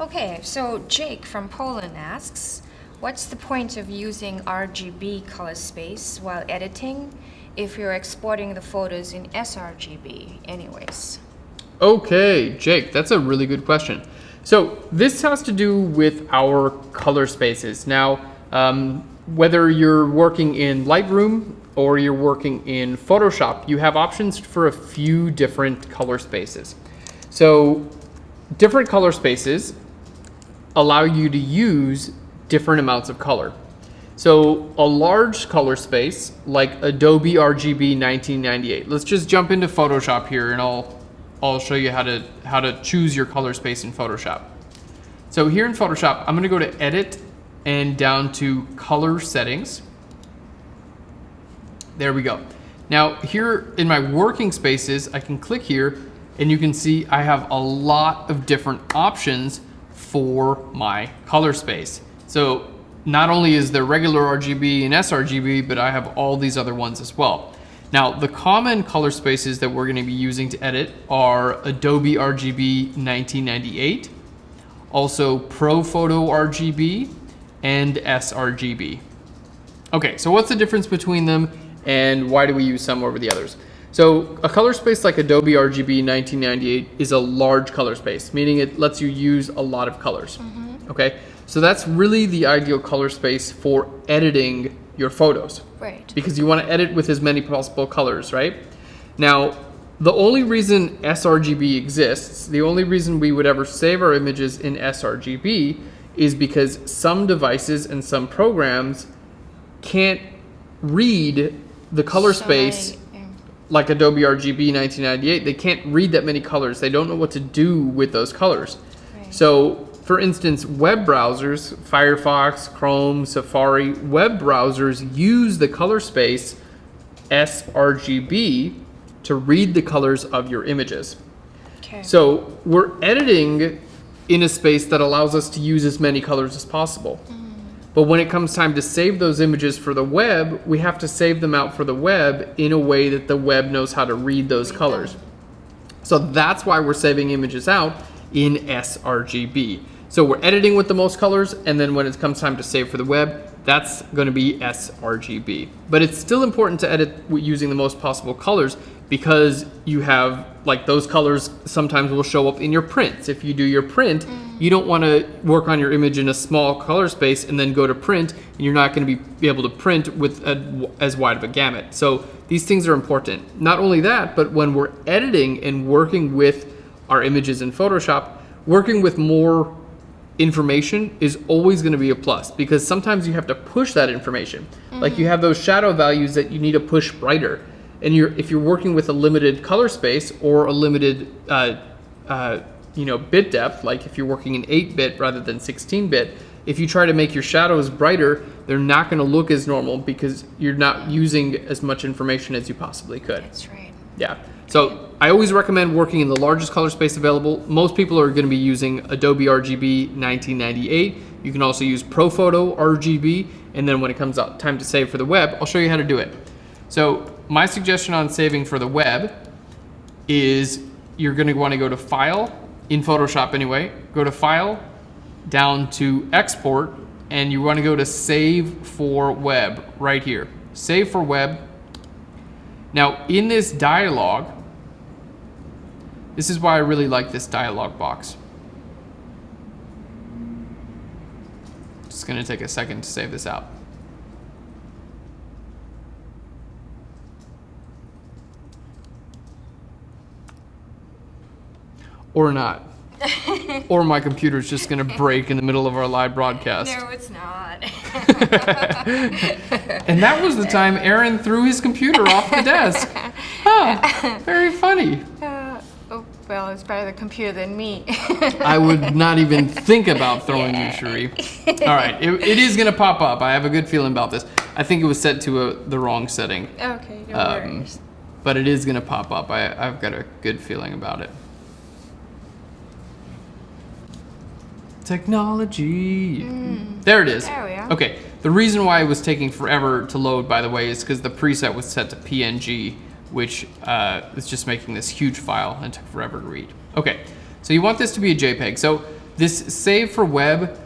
Okay, so Jake from Poland asks, what's the point of using RGB color space while editing if you're exporting the photos in sRGB anyways? Okay, Jake, that's a really good question. So this has to do with our color spaces. Now, whether you're working in Lightroom or you're working in Photoshop, you have options for a few different color spaces. So different color spaces allow you to use different amounts of color. So a large color space like Adobe RGB 1998. Let's just jump into Photoshop here and I'll show you how to choose your color space in Photoshop. So here in Photoshop, I'm going to go to Edit and down to Color Settings. There we go. Now here in my working spaces, I can click here and you can see I have a lot of different options for my color space. So not only is there regular RGB and sRGB, but I have all these other ones as well. Now the common color spaces that we're going to be using to edit are Adobe RGB 1998, also Pro Photo RGB, and sRGB. Okay, so what's the difference between them and why do we use some over the others? So a color space like Adobe RGB 1998 is a large color space, meaning it lets you use a lot of colors. Okay, so that's really the ideal color space for editing your photos. Right. Because you want to edit with as many possible colors, right? Now, the only reason sRGB exists, the only reason we would ever save our images in sRGB is because some devices and some programs can't read the color space like Adobe RGB 1998. They can't read that many colors. They don't know what to do with those colors. Right. So, for instance, web browsers, Firefox, Chrome, Safari, web browsers use the color space sRGB to read the colors of your images. Okay. So we're editing in a space that allows us to use as many colors as possible. But when it comes time to save those images for the web, we have to save them out for the web in a way that the web knows how to read those colors. So that's why we're saving images out in sRGB. So we're editing with the most colors, and then when it comes time to save for the web, that's going to be sRGB. But it's still important to edit using the most possible colors because you have, like, those colors sometimes will show up in your prints. If you do your print, you don't want to work on your image in a small color space and then go to print, and you're not going to be able to print with as wide of a gamut. So these things are important. Not only that, but when we're editing and working with our images in Photoshop, working with more information is always going to be a plus because sometimes you have to push that information. Like you have those shadow values that you need to push brighter, and if you're working with a limited color space or a limited bit depth, like if you're working in 8-bit rather than 16-bit, if you try to make your shadows brighter, they're not going to look as normal because you're not using as much information as you possibly could. That's right. Yeah. So I always recommend working in the largest color space available. Most people are going to be using Adobe RGB 1998. You can also use Pro Photo RGB, and then when it comes out time to save for the web, I'll show you how to do it. So my suggestion on saving for the web is you're going to want to go to File, in Photoshop anyway, go to File, down to Export, and you want to go to Save for Web right here. Save for Web. Now in this dialog, this is why I really like this dialog box. Just going to take a second to save this out. Or not. Or my computer's just going to break in the middle of our live broadcast. No, it's not. And that was the time Aaron threw his computer off the desk. Huh, very funny. Well, it's better the computer than me. I would not even think about throwing you, Cherie. All right, it is going to pop up. I have a good feeling about this. I think it was set to the wrong setting. Okay, no worries. But it is going to pop up. I've got a good feeling about it. Technology. There it is. There we are. Okay, the reason why it was taking forever to load, by the way, is because the preset was set to PNG, which is just making this huge file and took forever to read. Okay, so you want this to be a JPEG. So this save for web,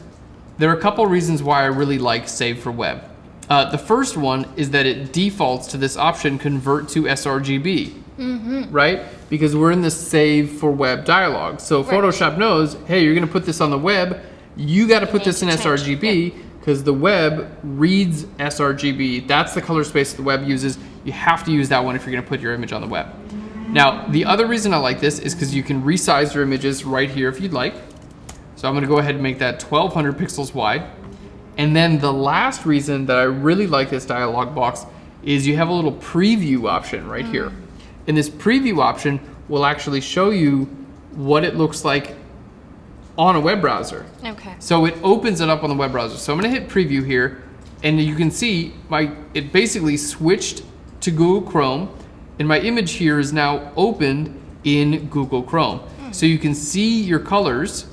there are a couple reasons why I really like save for web. The first one is that it defaults to this option, convert to sRGB, right? Because we're in the save for web dialog. So Photoshop knows, hey, you're gonna put this on the web, you gotta put this in sRGB because the web reads sRGB. That's the color space the web uses. You have to use that one if you're going to put your image on the web. Now, the other reason I like this is because you can resize your images right here if you'd like. So I'm going to go ahead and make that 1200 pixels wide. And then the last reason that I really like this dialog box is you have a little preview option right here. And this preview option will actually show you what it looks like on a web browser. Okay. So it opens it up on the web browser. So I'm gonna hit preview here, and you can see it basically switched to Google Chrome, and my image here is now opened in Google Chrome. So you can see your colors.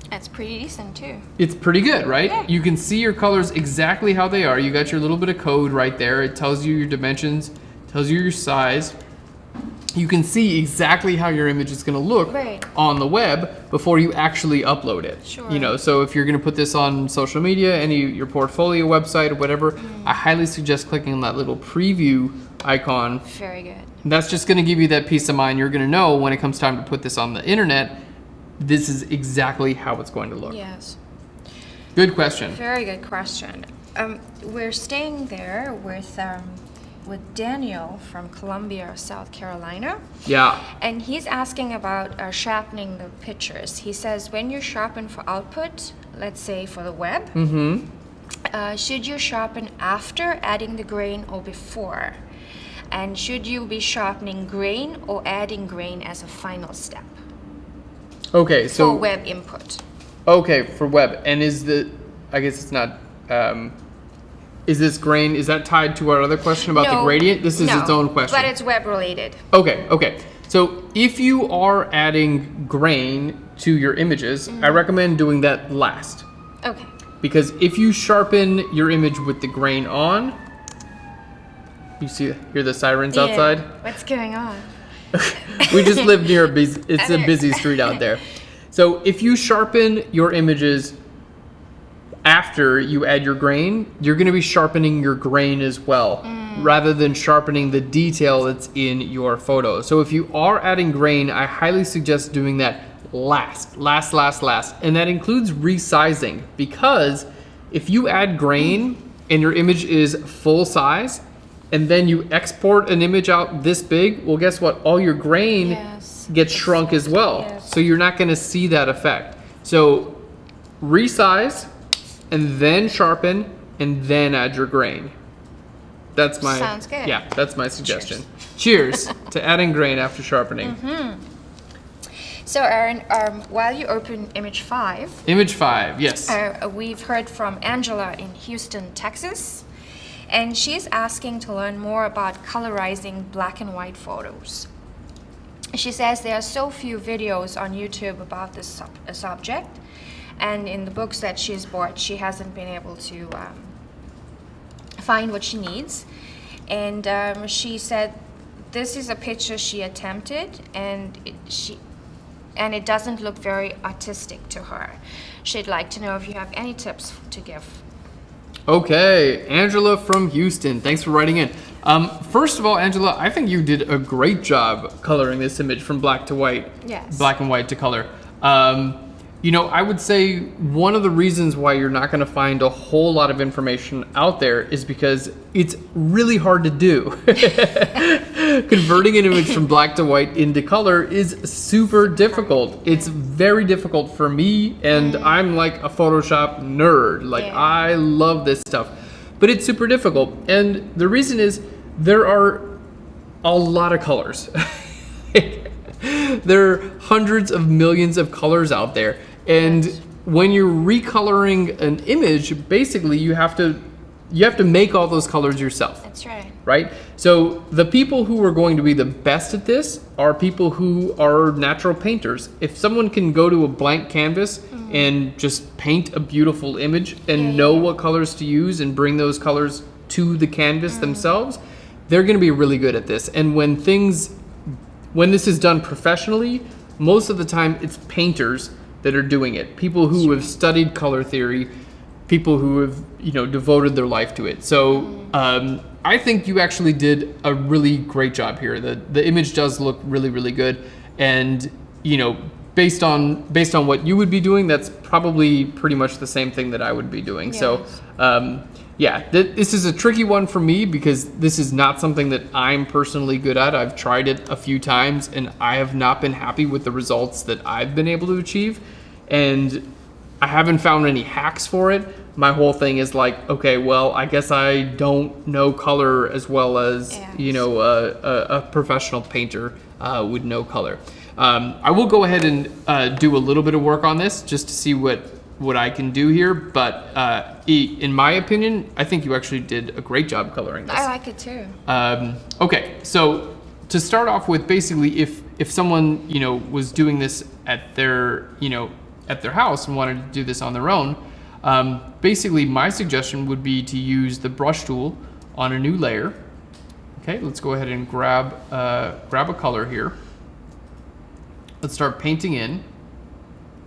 That's pretty decent too. It's pretty good, right? Yeah. You can see your colors exactly how they are. You got your little bit of code right there. It tells you your dimensions, tells you your size. You can see exactly how your image is going to look on the web before you actually upload it. Sure. You know, so if you're going to put this on social media, your portfolio website or whatever, I highly suggest clicking on that little preview icon. Very good. And that's just going to give you that peace of mind. You're going to know when it comes time to put this on the internet, this is exactly how it's going to look. Yes. Good question. Very good question. We're staying there with Daniel from Columbia, South Carolina. Yeah. And he's asking about sharpening the pictures. He says when you sharpen for output, let's say for the web, should you sharpen after adding the grain or before? And should you be sharpening grain or adding grain as a final step? Okay, so for web input. Okay, for web. And I guess it's not, is this grain, is that tied to our other question about the gradient? This is its own question. But it's web related. Okay. So if you are adding grain to your images, I recommend doing that last. Okay. Because if you sharpen your image with the grain on, you hear the sirens outside? What's going on? We just live near it's a busy street out there. So if you sharpen your images after you add your grain, you're going to be sharpening your grain as well, rather than sharpening the detail that's in your photo. So if you are adding grain, I highly suggest doing that last. And that includes resizing, because if you add grain and your image is full size, and then you export an image out this big, well, guess what? All your grain gets shrunk as well. Yes. So you're not gonna see that effect. So resize, and then sharpen, and then add your grain. That's my— Sounds good. Yeah, that's my suggestion. Cheers to adding grain after sharpening. So Aaron, while you open image 5. Image 5, yes. We've heard from Angela in Houston, Texas. And she's asking to learn more about colorizing black and white photos. She says there are so few videos on YouTube about this subject, and in the books that she's bought, she hasn't been able to find what she needs. And she said this is a picture she attempted, and it doesn't look very artistic to her. She'd like to know if you have any tips to give. Okay, Angela from Houston, thanks for writing in. First of all, Angela, I think you did a great job coloring this image from black to white. Yes. Black and white to color. You know, I would say one of the reasons why you're not going to find a whole lot of information out there is because it's really hard to do. Converting an image from black to white into color is super difficult. It's very difficult for me, and I'm like a Photoshop nerd. Like, I love this stuff, but it's super difficult. And the reason is there are a lot of colors. There are hundreds of millions of colors out there. And when you're recoloring an image, basically you have to make all those colors yourself. That's right. Right? So the people who are going to be the best at this are people who are natural painters. If someone can go to a blank canvas and just paint a beautiful image and know what colors to use and bring those colors to the canvas themselves, they're going to be really good at this. And when this is done professionally, most of the time it's painters that are doing it. People who have studied color theory, people who have, devoted their life to it. So I think you actually did a really great job here. The image does look really, really good. And, based on what you would be doing, that's probably pretty much the same thing that I would be doing. Yes. So yeah, this is a tricky one for me because this is not something that I'm personally good at. I've tried it a few times and I have not been happy with the results that I've been able to achieve. And I haven't found any hacks for it. My whole thing is like, okay, well, I guess I don't know color as well as, you know, a professional painter would know color. I will go ahead and do a little bit of work on this just to see what I can do here. But in my opinion, I think you actually did a great job coloring this. I like it too. Okay, so to start off with, basically, if someone, you know, was doing this at their, you know, at their house and wanted to do this on their own, basically my suggestion would be to use the brush tool on a new layer. Okay, let's go ahead and grab a color here. Let's start painting in.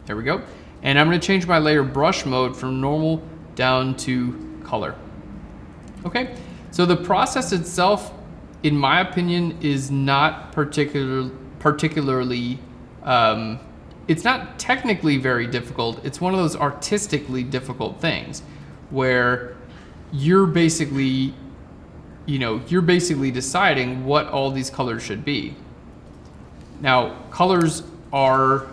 There we go. And I'm going to change my layer brush mode from normal down to color. Okay, so the process itself, in my opinion, is not particularly it's not technically very difficult. It's one of those artistically difficult things where you're basically, you know, deciding what all these colors should be. Now, colors are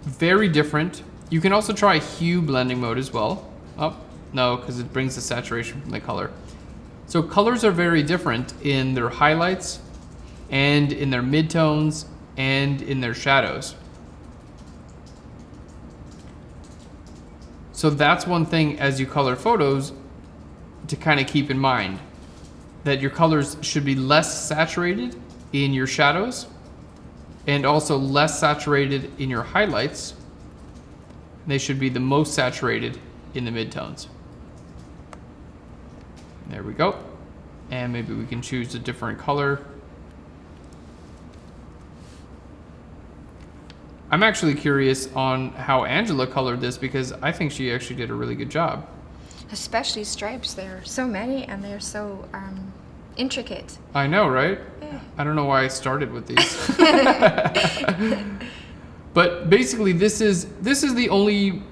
very different. You can also try hue blending mode as well. Oh, no, because it brings the saturation from the color. So colors are very different in their highlights and in their midtones and in their shadows. So that's one thing as you color photos to kind of keep in mind, that your colors should be less saturated in your shadows and also less saturated in your highlights. They should be the most saturated in the midtones. There we go. And maybe we can choose a different color. I'm actually curious on how Angela colored this because I think she actually did a really good job. Especially stripes. There are so many and they're so intricate. I know, right? Yeah. I don't know why I started with these. But basically this is the only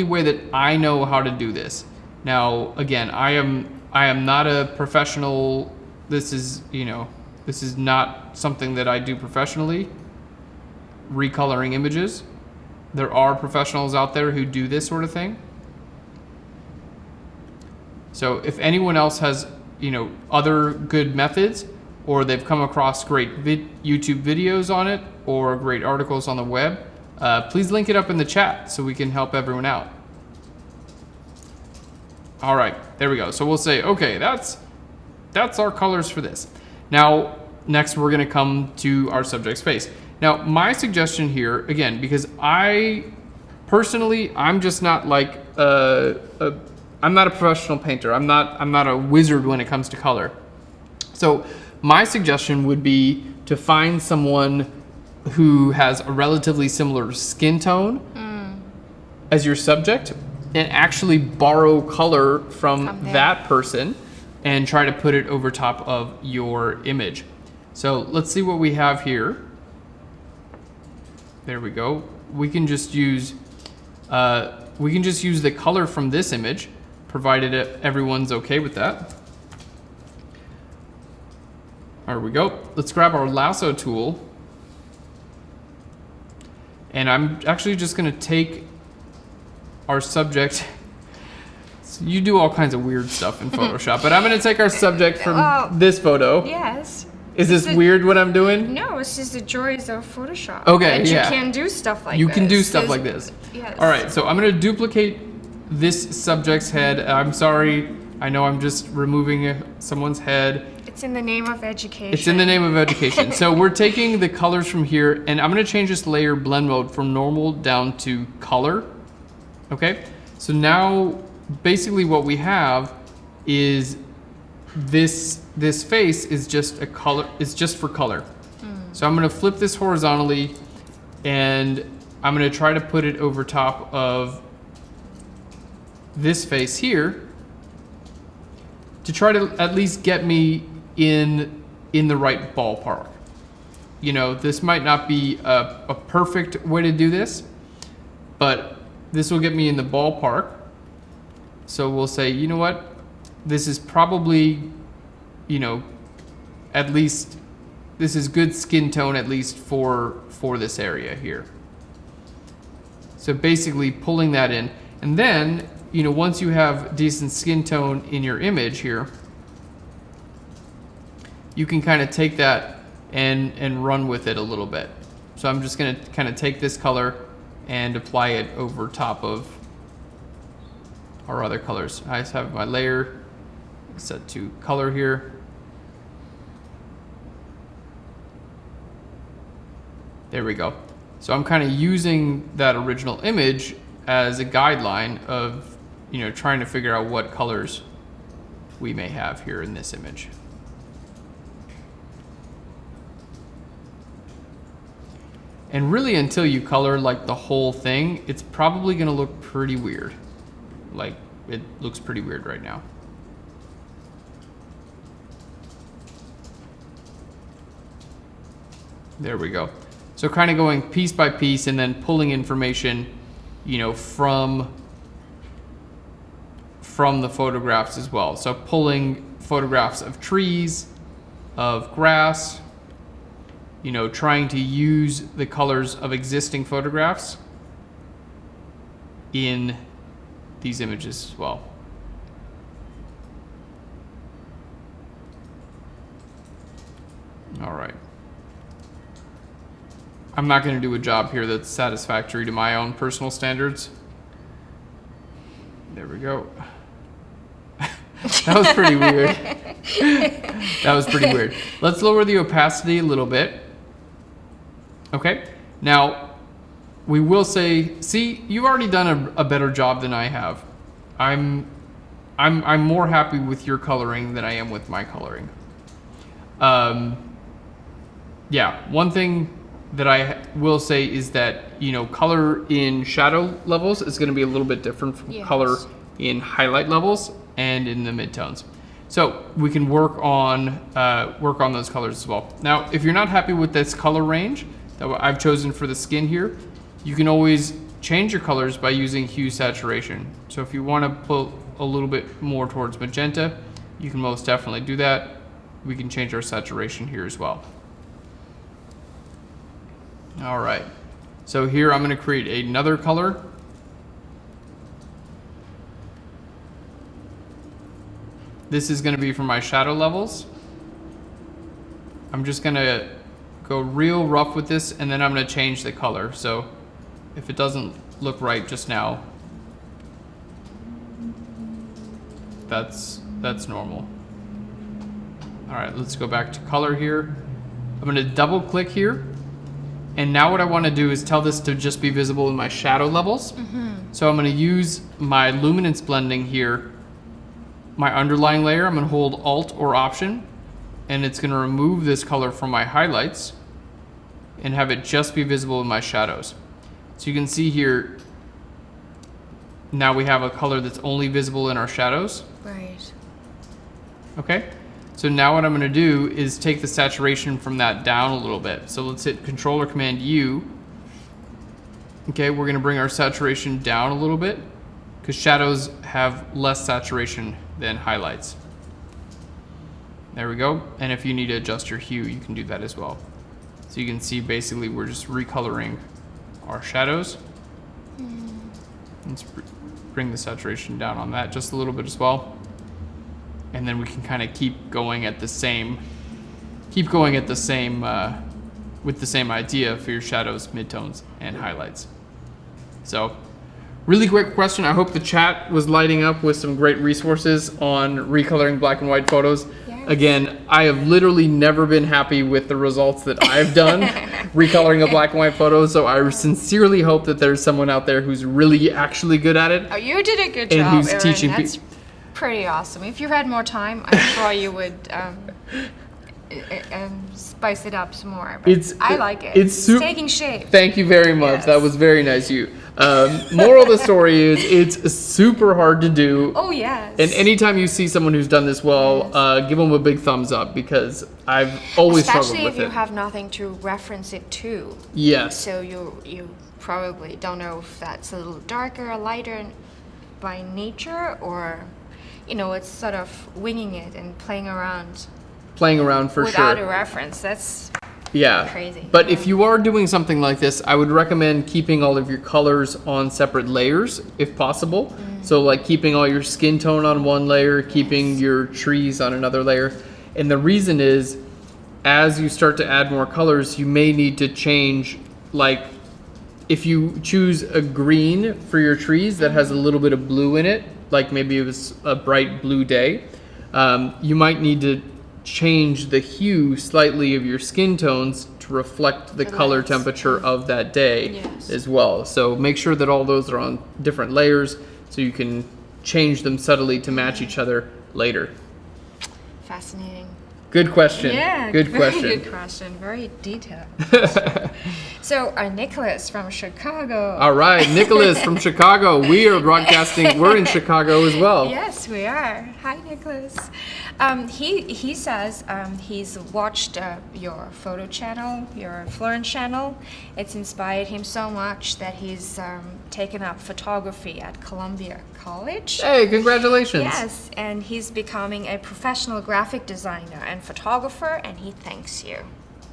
way that I know how to do this. Now, again, I am not a professional. This is not something that I do professionally. Recoloring images. There are professionals out there who do this sort of thing. So if anyone else has, you know, other good methods, or they've come across great YouTube videos on it, or great articles on the web, please link it up in the chat so we can help everyone out. All right, there we go. So we'll say, okay, that's our colors for this. Now, next we're gonna come to our subject's face. Now, my suggestion here, again, because I'm just not like I'm not a professional painter. I'm not a wizard when it comes to color. So my suggestion would be to find someone who has a relatively similar skin tone as your subject and actually borrow color from that person and try to put it over top of your image. So let's see what we have here. There we go. We can just use the color from this image, provided everyone's okay with that. There we go. Let's grab our lasso tool. And I'm actually just gonna take our subject. So you do all kinds of weird stuff in Photoshop, but I'm gonna take our subject from this photo. Yes. Is this weird what I'm doing? No, it's just the joys of Photoshop. Okay, and yeah. You can do stuff like this. You can do stuff like this. Yes. All right, so I'm gonna duplicate this subject's head. I'm sorry, I know I'm just removing someone's head. It's in the name of education. It's in the name of education. So we're taking the colors from here, and I'm gonna change this layer blend mode from normal down to color. Okay, so now basically what we have is this face is just a color, it's just for color. So I'm gonna flip this horizontally and I'm gonna try to put it over top of this face here to try to at least get me in the right ballpark. you know, this might not be a perfect way to do this, but this will get me in the ballpark. So we'll say, you know what, this is probably, you know, at least this is good skin tone, at least for this area here. So basically pulling that in, and then, you know, once you have decent skin tone in your image here, you can kind of take that and run with it a little bit. So I'm just going to kind of take this color and apply it over top of our other colors. I just have my layer set to color here. There we go. So I'm kind of using that original image as a guideline of, you know, trying to figure out what colors we may have here in this image. And really, until you color like the whole thing, it's probably gonna look pretty weird. Like, it looks pretty weird right now. There we go. So kind of going piece by piece and then pulling information, you know, from the photographs as well. So pulling photographs of trees, of grass, you know, trying to use the colors of existing photographs in these images as well. All right. I'm not going to do a job here that's satisfactory to my own personal standards. There we go. That was pretty weird. That was pretty weird. Let's lower the opacity a little bit. Okay. Now, we will say, see, you've already done a better job than I have. I'm more happy with your coloring than I am with my coloring. Yeah, one thing that I will say is that, you know, color in shadow levels is going to be a little bit different from color in highlight levels and in the midtones. So we can work on those colors as well. Now, if you're not happy with this color range that I've chosen for the skin here, you can always change your colors by using hue saturation. So if you want to put a little bit more towards magenta, you can most definitely do that. We can change our saturation here as well. All right, so here I'm going to create another color. This is going to be for my shadow levels. I'm just going to go real rough with this, and then I'm going to change the color. So if it doesn't look right just now, that's normal. All right, let's go back to color here. I'm going to double click here. And now what I want to do is tell this to just be visible in my shadow levels. So I'm going to use my luminance blending here, my underlying layer. I'm going to hold Alt or Option, and it's going to remove this color from my highlights and have it just be visible in my shadows. So you can see here, now we have a color that's only visible in our shadows. Right. Okay. So now what I'm going to do is take the saturation from that down a little bit. So let's hit Control or Command U. Okay, we're going to bring our saturation down a little bit because shadows have less saturation than highlights. There we go. And if you need to adjust your hue, you can do that as well. So you can see basically we're just recoloring our shadows. Let's bring the saturation down on that just a little bit as well. And then we can kind of keep going at the same, with the same idea for your shadows, midtones, and highlights. So, really quick question. I hope the chat was lighting up with some great resources on recoloring black and white photos. Yes. Again, I have literally never been happy with the results that I've done recoloring a black and white photo. So I sincerely hope that there's someone out there who's really actually good at it. Oh, you did a good job, and who's Aaron. teaching That's pretty awesome. If you had more time, I'm sure you would spice it up some more. But I like it. It's taking shape. Thank you very much. Yes. That was very nice of you. Moral of the story is it's super hard to do. Oh, yes. And anytime you see someone who's done this well, give them a big thumbs up, because I've always struggled with it. Especially if you have nothing to reference it to. Yes. So you probably don't know if that's a little darker or lighter by nature, or, you know, it's sort of winging it and playing around. Playing around for without sure. a reference. That's crazy. But if you are doing something like this, I would recommend keeping all of your colors on separate layers if possible. So like keeping all your skin tone on one layer, keeping your trees on another layer. And the reason is, as you start to add more colors, you may need to change, like if you choose a green for your trees that has a little bit of blue in it, like maybe it was a bright blue day, you might need to change the hue slightly of your skin tones to reflect the color lights. Temperature of that day as well. So make sure that all those are on different layers so you can change them subtly to match each other later. Fascinating. Good question. Yeah, good question. Very good question. Very detailed. So, Nicholas from Chicago. All right, Nicholas from Chicago. We are broadcasting. We're in Chicago as well. Yes, we are. Hi, Nicholas. He says he's watched your photo channel, your PHLEARN channel. It's inspired him so much that he's taken up photography at Columbia College. Hey, congratulations. Yes, and he's becoming a professional graphic designer and photographer, and he thanks you.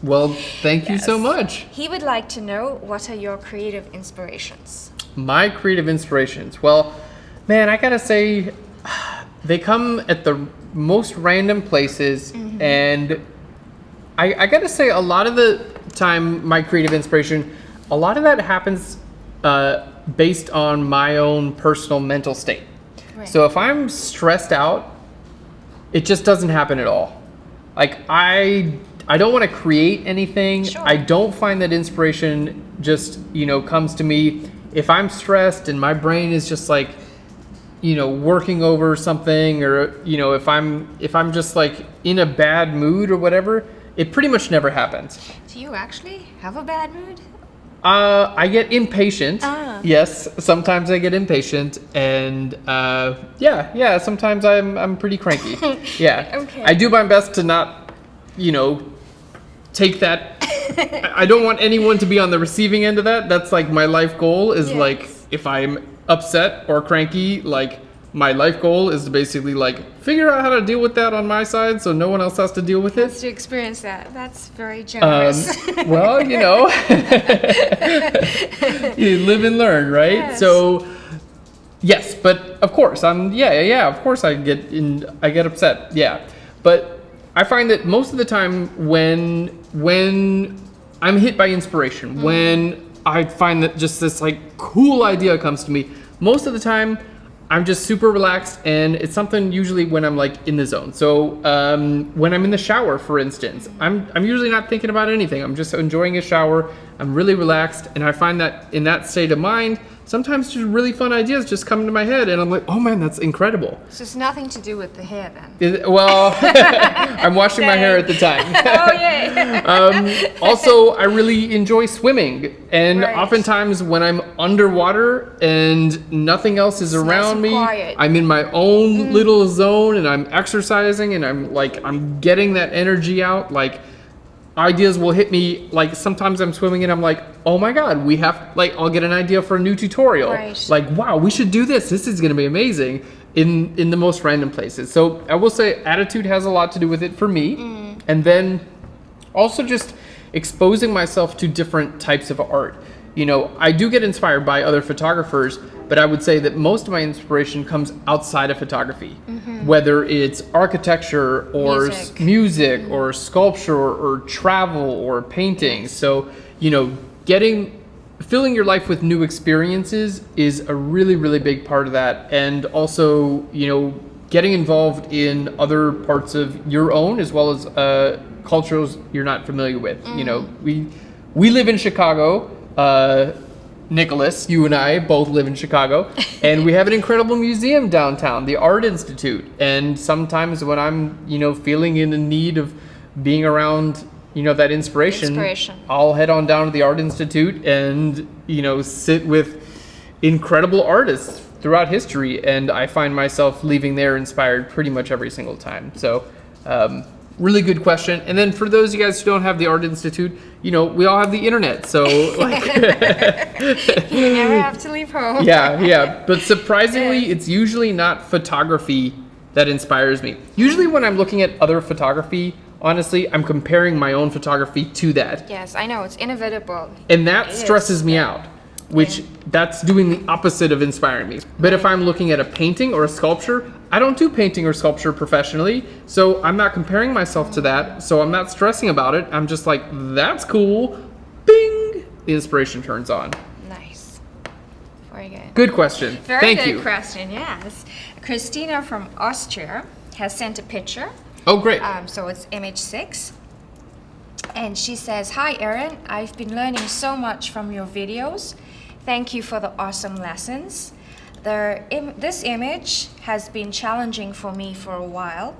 Well, thank you so Yes. much. He would like to know, what are your creative inspirations? My creative inspirations. Well, man, I gotta say, they come at the most random places, and I gotta say, a lot of the time, my creative inspiration, a lot of that happens based on my own personal mental state. Right. So if I'm stressed out, it just doesn't happen at all. Like I don't want to create anything. Sure. I don't find that inspiration just, comes to me if I'm stressed and my brain is just like, working over something, or, if I'm just like in a bad mood or whatever, it pretty much never happens. Do you actually have a bad mood? I get impatient. Yes, sometimes I get impatient, and sometimes I'm pretty cranky. Yeah. Okay. I do my best to not, take that. I don't want anyone to be on the receiving end of that. That's like my life goal is like, if I'm upset or cranky, like my life goal is to basically like figure out how to deal with that on my side so no one else has to deal with it. To experience that. That's very generous. Well, you live and learn, right? Yes. So yes, but of course of course I get upset. Yeah. But I find that most of the time when I'm hit by inspiration, when I find that just this like cool idea comes to me, most of the time I'm just super relaxed, and it's something usually when I'm like in the zone. So when I'm in the shower, for instance, I'm usually not thinking about anything. I'm just enjoying a shower. I'm really relaxed, and I find that in that state of mind, sometimes just really fun ideas just come into my head, and I'm like, oh man, that's incredible. So it's nothing to do with the hair then? I'm washing my hair at the time. Oh, yay. Also, I really enjoy swimming, and Right. oftentimes when I'm underwater and nothing else is nice around and me, quiet. I'm in my own little zone, and I'm exercising, and I'm getting that energy out. Like, ideas will hit me. Like, sometimes I'm swimming and I'm like, oh my god, I'll get an idea for a new tutorial. Right. Like, wow, we should do this. This is going to be amazing in the most random places. So I will say attitude has a lot to do with it for me. And then also just exposing myself to different types of art. I do get inspired by other photographers, but I would say that most of my inspiration comes outside of photography, whether it's architecture or music or sculpture or travel or painting. So, filling your life with new experiences is a really, really big part of that. And also, getting involved in other parts of your own as well as cultures you're not familiar with. We live in Chicago. Nicholas, you and I both live in Chicago, and we have an incredible museum downtown, the Art Institute. And sometimes when I'm, feeling in the need of being around, you know, that inspiration, I'll head on down to the Art Institute and, you know, sit with incredible artists throughout history, and I find myself leaving there inspired pretty much every single time. So really good question. And then for those of you guys who don't have the Art Institute, you know, we all have the internet, so like you never have to leave home. yeah, but surprisingly it's usually not photography that inspires me. Usually when I'm looking at other photography, honestly, I'm comparing my own photography to that. Yes, I know, it's inevitable. And that stresses me out, which that's doing the opposite of inspiring me. But if I'm looking at a painting or a sculpture, I don't do painting or sculpture professionally, so I'm not comparing myself to that, so I'm not stressing about it. I'm just like, that's cool. Bing! The inspiration turns on. Nice. Very good. Good question. Thank you. Very good question, yes. Christina from Austria has sent a picture. Oh, great. So it's image 6. And she says, "Hi, Erin. I've been learning so much from your videos. Thank you for the awesome lessons. This image has been challenging for me for a while.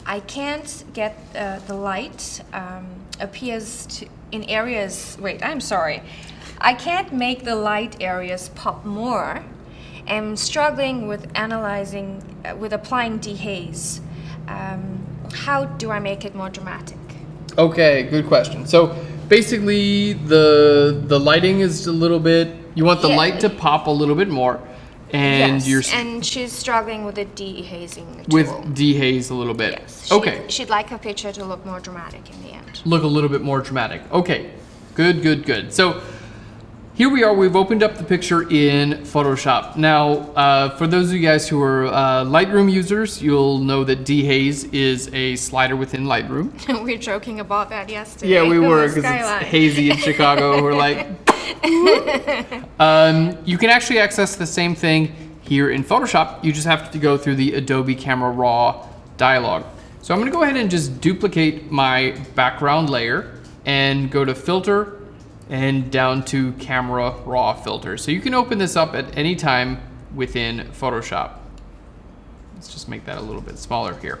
I can't get the light appears in areas. Wait, I'm sorry. I can't make the light areas pop more. I'm struggling with applying dehaze. How do I make it more dramatic?" Okay, good question. So basically the lighting is a little bit, you want the light to pop a little bit more, and and she's struggling with the dehazing tool. With dehaze a little bit. Yes. Okay. She'd like her picture to look more dramatic in the end. Look a little bit more dramatic. Okay, good. So here we are, we've opened up the picture in Photoshop. Now, for those of you guys who are Lightroom users, you'll know that Dehaze is a slider within Lightroom. We were joking about that yesterday. Yeah, we were, because it's hazy in Chicago. We're like, you can actually access the same thing here in Photoshop. You just have to go through the Adobe Camera Raw dialog. So I'm gonna go ahead and just duplicate my background layer and go to Filter, and down to Camera Raw Filter. So you can open this up at any time within Photoshop. Let's just make that a little bit smaller here.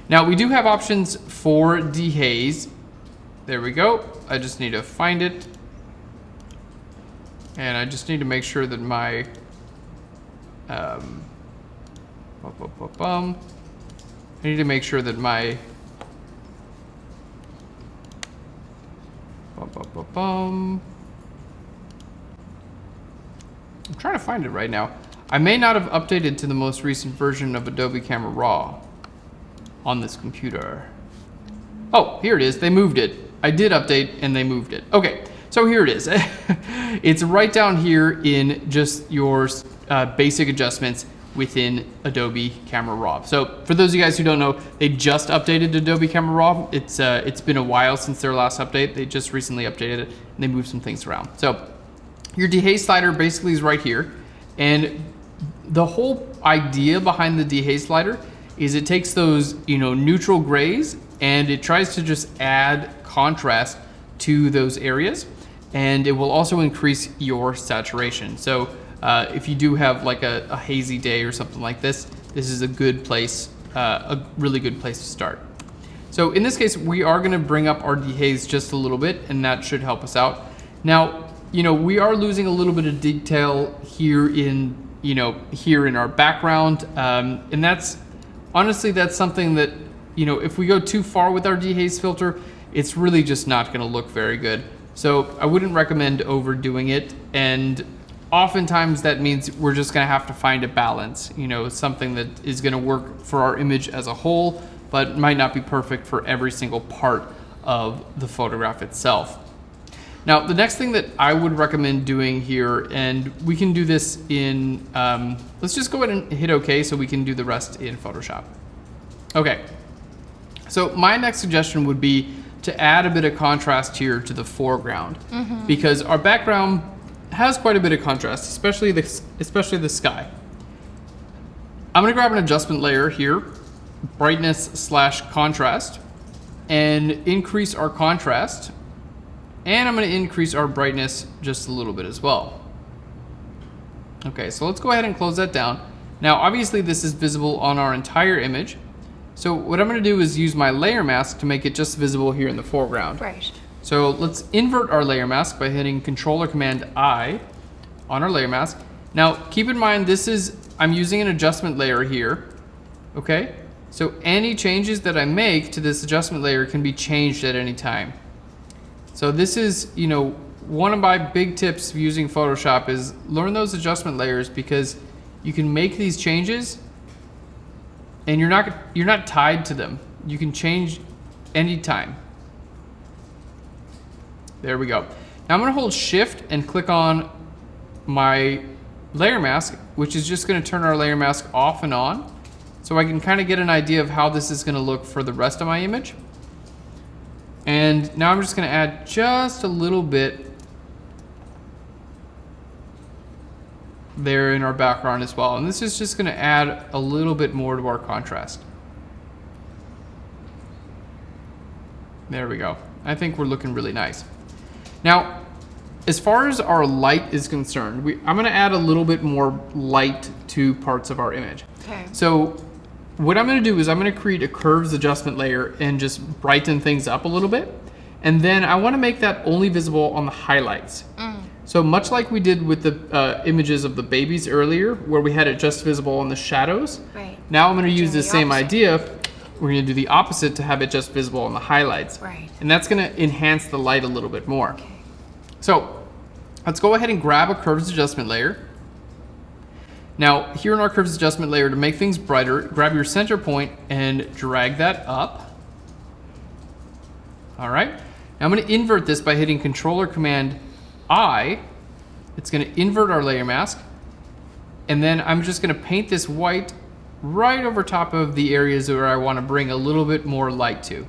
Now we do have options for dehaze. There we go. I just need to find it. And I just need to make sure that my, I need to make sure that my, I'm trying to find it right now. I may not have updated to the most recent version of Adobe Camera Raw on this computer. Oh, here it is. They moved it. I did update and they moved it. Okay, so here it is. It's right down here in just your basic adjustments within Adobe Camera Raw. So for those of you guys who don't know, they just updated Adobe Camera Raw. It's been a while since their last update. They just recently updated it and they moved some things around. So your dehaze slider basically is right here. And the whole idea behind the dehaze slider is it takes those, you know, neutral grays and it tries to just add contrast to those areas. And it will also increase your saturation. So if you do have like a hazy day or something like this, this is a good place, a really good place to start. So in this case, we are gonna bring up our dehaze just a little bit and that should help us out. Now, you know, we are losing a little bit of detail here in, you know, here in our background. And that's, honestly, that's something that, you know, if we go too far with our dehaze filter, it's really just not gonna look very good. So I wouldn't recommend overdoing it. And oftentimes that means we're just gonna have to find a balance, you know, something that is gonna work for our image as a whole, but might not be perfect for every single part of the photograph itself. Now, the next thing that I would recommend doing here, and we can do this in, let's just go ahead and hit OK so we can do the rest in Photoshop. Okay, so my next suggestion would be to add a bit of contrast here to the foreground, because our background has quite a bit of contrast, especially the sky. I'm gonna grab an adjustment layer here, brightness/contrast, and increase our contrast. And I'm gonna increase our brightness just a little bit as well. Okay, so let's go ahead and close that down. Now, obviously this is visible on our entire image. So what I'm going to do is use my layer mask to make it just visible here in the foreground. Right. So let's invert our layer mask by hitting Control or Command I on our layer mask. Now keep in mind I'm using an adjustment layer here, okay? So any changes that I make to this adjustment layer can be changed at any time. So this is, one of my big tips of using Photoshop is learn those adjustment layers, because you can make these changes and you're not tied to them. You can change anytime. There we go. Now I'm going to hold Shift and click on my layer mask, which is just going to turn our layer mask off and on, so I can kind of get an idea of how this is going to look for the rest of my image. And now I'm just going to add just a little bit there in our background as well. And this is just going to add a little bit more to our contrast. There we go. I think we're looking really nice. Now, as far as our light is concerned, I'm going to add a little bit more light to parts of our image. Okay. So what I'm going to do is I'm going to create a curves adjustment layer and just brighten things up a little bit. And then I want to make that only visible on the highlights. So much like we did with the images of the babies earlier, where we had it just visible on the shadows. Right. Now I'm going to use the same opposite. idea. We're going to do the opposite to have it just visible on the highlights. Right. And that's going to enhance the light a little bit more. Okay. So let's go ahead and grab a curves adjustment layer. Now here in our curves adjustment layer, to make things brighter, grab your center point and drag that up. All right. Now I'm going to invert this by hitting Control or Command I. It's going to invert our layer mask. And then I'm just going to paint this white right over top of the areas where I want to bring a little bit more light to.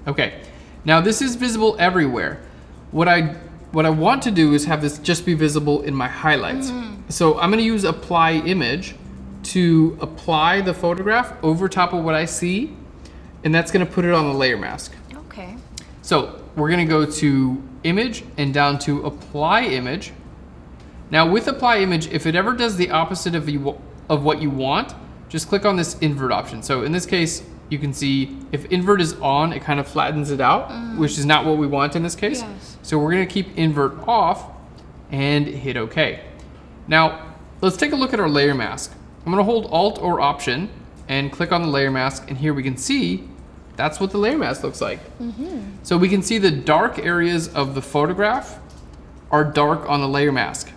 Okay, now this is visible everywhere. What I want to do is have this just be visible in my highlights. So I'm going to use Apply Image to apply the photograph over top of what I see, and that's going to put it on the layer mask. Okay. So we're going to go to Image and down to Apply Image. Now with Apply Image, if it ever does the opposite of what you want, just click on this invert option. So in this case, you can see if invert is on, it kind of flattens it out, which is not what we want in this case. Yes. So we're going to keep invert off and hit OK. Now let's take a look at our layer mask. I'm going to hold Alt or Option and click on the layer mask, and here we can see that's what the layer mask looks like. So we can see the dark areas of the photograph are dark on the layer mask,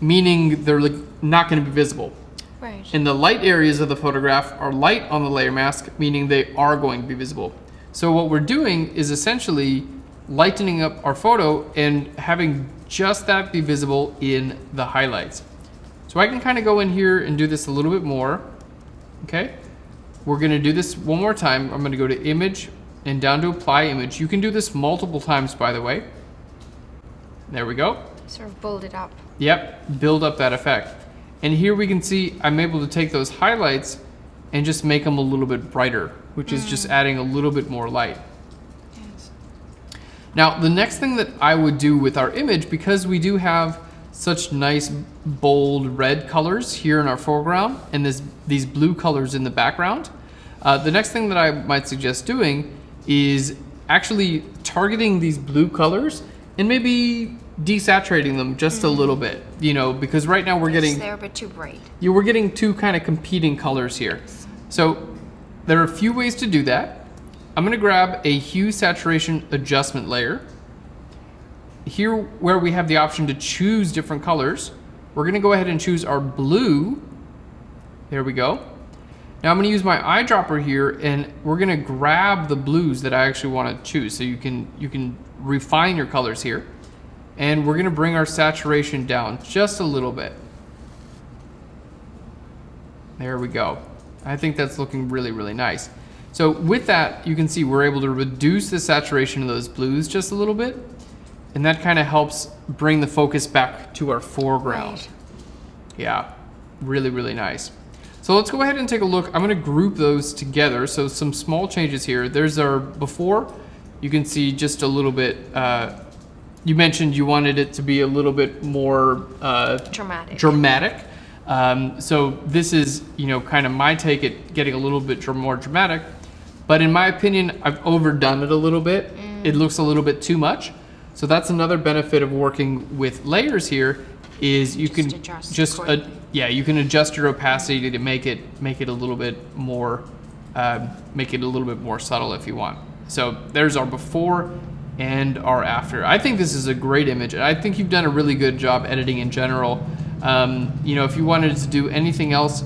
meaning they're not going to be visible. Right. And the light areas of the photograph are light on the layer mask, meaning they are going to be visible. So what we're doing is essentially lightening up our photo and having just that be visible in the highlights. So I can kind of go in here and do this a little bit more. Okay. We're going to do this one more time. I'm going to go to Image and down to Apply Image. You can do this multiple times, by the way. There we go. Sort of build it up. Yep, build up that effect. And here we can see I'm able to take those highlights and just make them a little bit brighter, which is just adding a little bit more light. Yes. Now, the next thing that I would do with our image, because we do have such nice bold red colors here in our foreground and these blue colors in the background, the next thing that I might suggest doing is actually targeting these blue colors and maybe desaturating them just a little bit, because right now we're getting They're a bit too bright. we're getting two kind of competing colors here. So there are a few ways to do that. I'm going to grab a hue saturation adjustment layer. Here where we have the option to choose different colors, we're going to go ahead and choose our blue. There we go. Now I'm going to use my eyedropper here, and we're going to grab the blues that I actually want to choose. So you can refine your colors here. And we're going to bring our saturation down just a little bit. There we go. I think that's looking really, really nice. So with that, you can see we're able to reduce the saturation of those blues just a little bit. And that kind of helps bring the focus back to our foreground. Right. Yeah, really, really nice. So let's go ahead and take a look. I'm going to group those together. So some small changes here. There's our before. You can see just a little bit. You mentioned you wanted it to be a little bit more Dramatic. dramatic. So this is, kind of my take at getting a little bit more dramatic. But in my opinion, I've overdone it a little bit. It looks a little bit too much. So that's another benefit of working with layers here is you can you can adjust your opacity to make it a little bit more subtle if you want. So there's our before and our after. I think this is a great image. I think you've done a really good job editing in general. If you wanted to do anything else,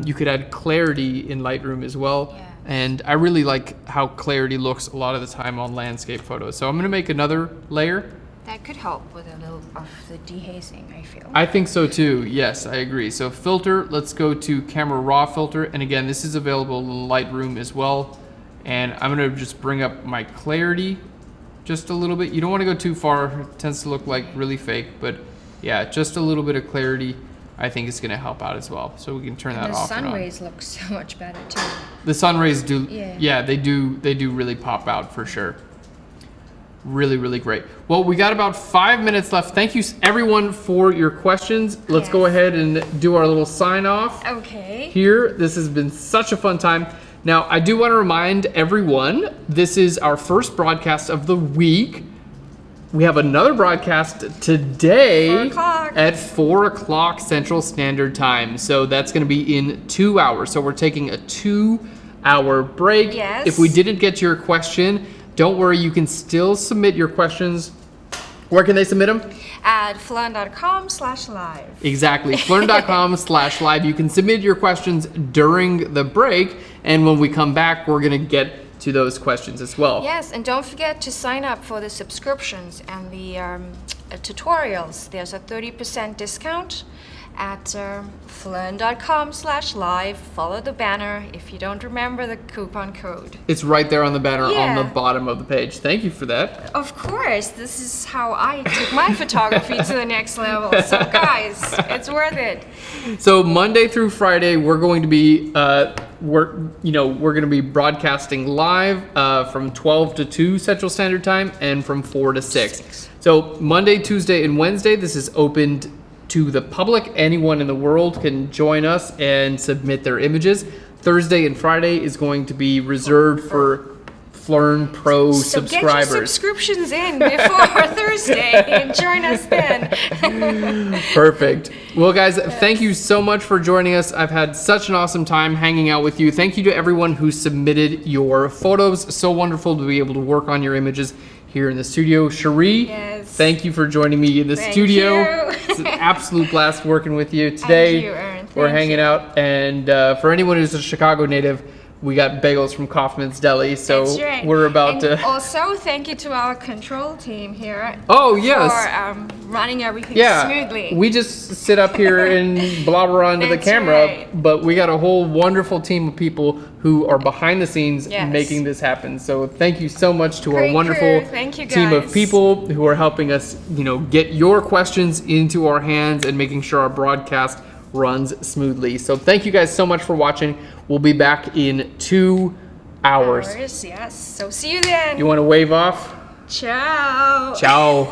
you could add clarity in Lightroom as well. Yeah. And I really like how clarity looks a lot of the time on landscape photos. So I'm gonna make another layer. That could help with a little of the dehazing, I feel. I think so too, yes, I agree. So filter, let's go to camera raw filter. And again, this is available in Lightroom as well. And I'm gonna just bring up my clarity just a little bit. You don't wanna go too far, it tends to look like really fake, but yeah, just a little bit of clarity I think is gonna help out as well. So we can turn that off and on. The sun rays look so much better too. The sun rays do, yeah, they do really pop out for sure. Really, really great. Well, we got about 5 minutes left. Thank you everyone for your questions. Let's go ahead and do our little sign off. Okay. Here, this has been such a fun time. Now, I do want to remind everyone, this is our first broadcast of the week. We have another broadcast today 4 o'clock. at 4 o'clock Central Standard Time. So that's going to be in 2 hours. So we're taking a 2-hour break. Yes. If we didn't get to your question, don't worry, you can still submit your questions. Where can they submit them? At PHLEARN.com/live. Exactly, PHLEARN.com/live. You can submit your questions during the break, and when we come back, we're gonna get to those questions as well. Yes, and don't forget to sign up for the subscriptions and the tutorials. There's a 30% discount at PHLEARN.com/live. Follow the banner if you don't remember the coupon code. It's right there on the banner on the bottom of the page. Thank you for that. Of course, this is how I took my photography to the next level. So guys, it's worth it. So Monday through Friday, we're going to be we're going to be broadcasting live from 12 to 2 Central Standard Time and from 4 to 6. So Monday, Tuesday, and Wednesday, this is opened to the public. Anyone in the world can join us and submit their images. Thursday and Friday is going to be reserved for PHLEARN Pro subscribers. Get your subscriptions in before Thursday and join us then. Perfect. Well, guys, thank you so much for joining us. I've had such an awesome time hanging out with you. Thank you to everyone who submitted your photos. So wonderful to be able to work on your images here in the studio. Cherie, thank you for joining me in the studio. It's an absolute blast working with you today. We're hanging out, and for anyone who's a Chicago native, we got bagels from Kaufman's Deli, so we're about to. Also, thank you to our control team here. Oh yes. For running everything smoothly. We just sit up here and blabber onto the camera, but we got a whole wonderful team of people who are behind the scenes making this happen. So thank you so much to our wonderful team of people who are helping us, get your questions into our hands and making sure our broadcast runs smoothly. So thank you guys so much for watching. We'll be back in 2 hours. Yes. So see you then. You want to wave off? Ciao. Ciao.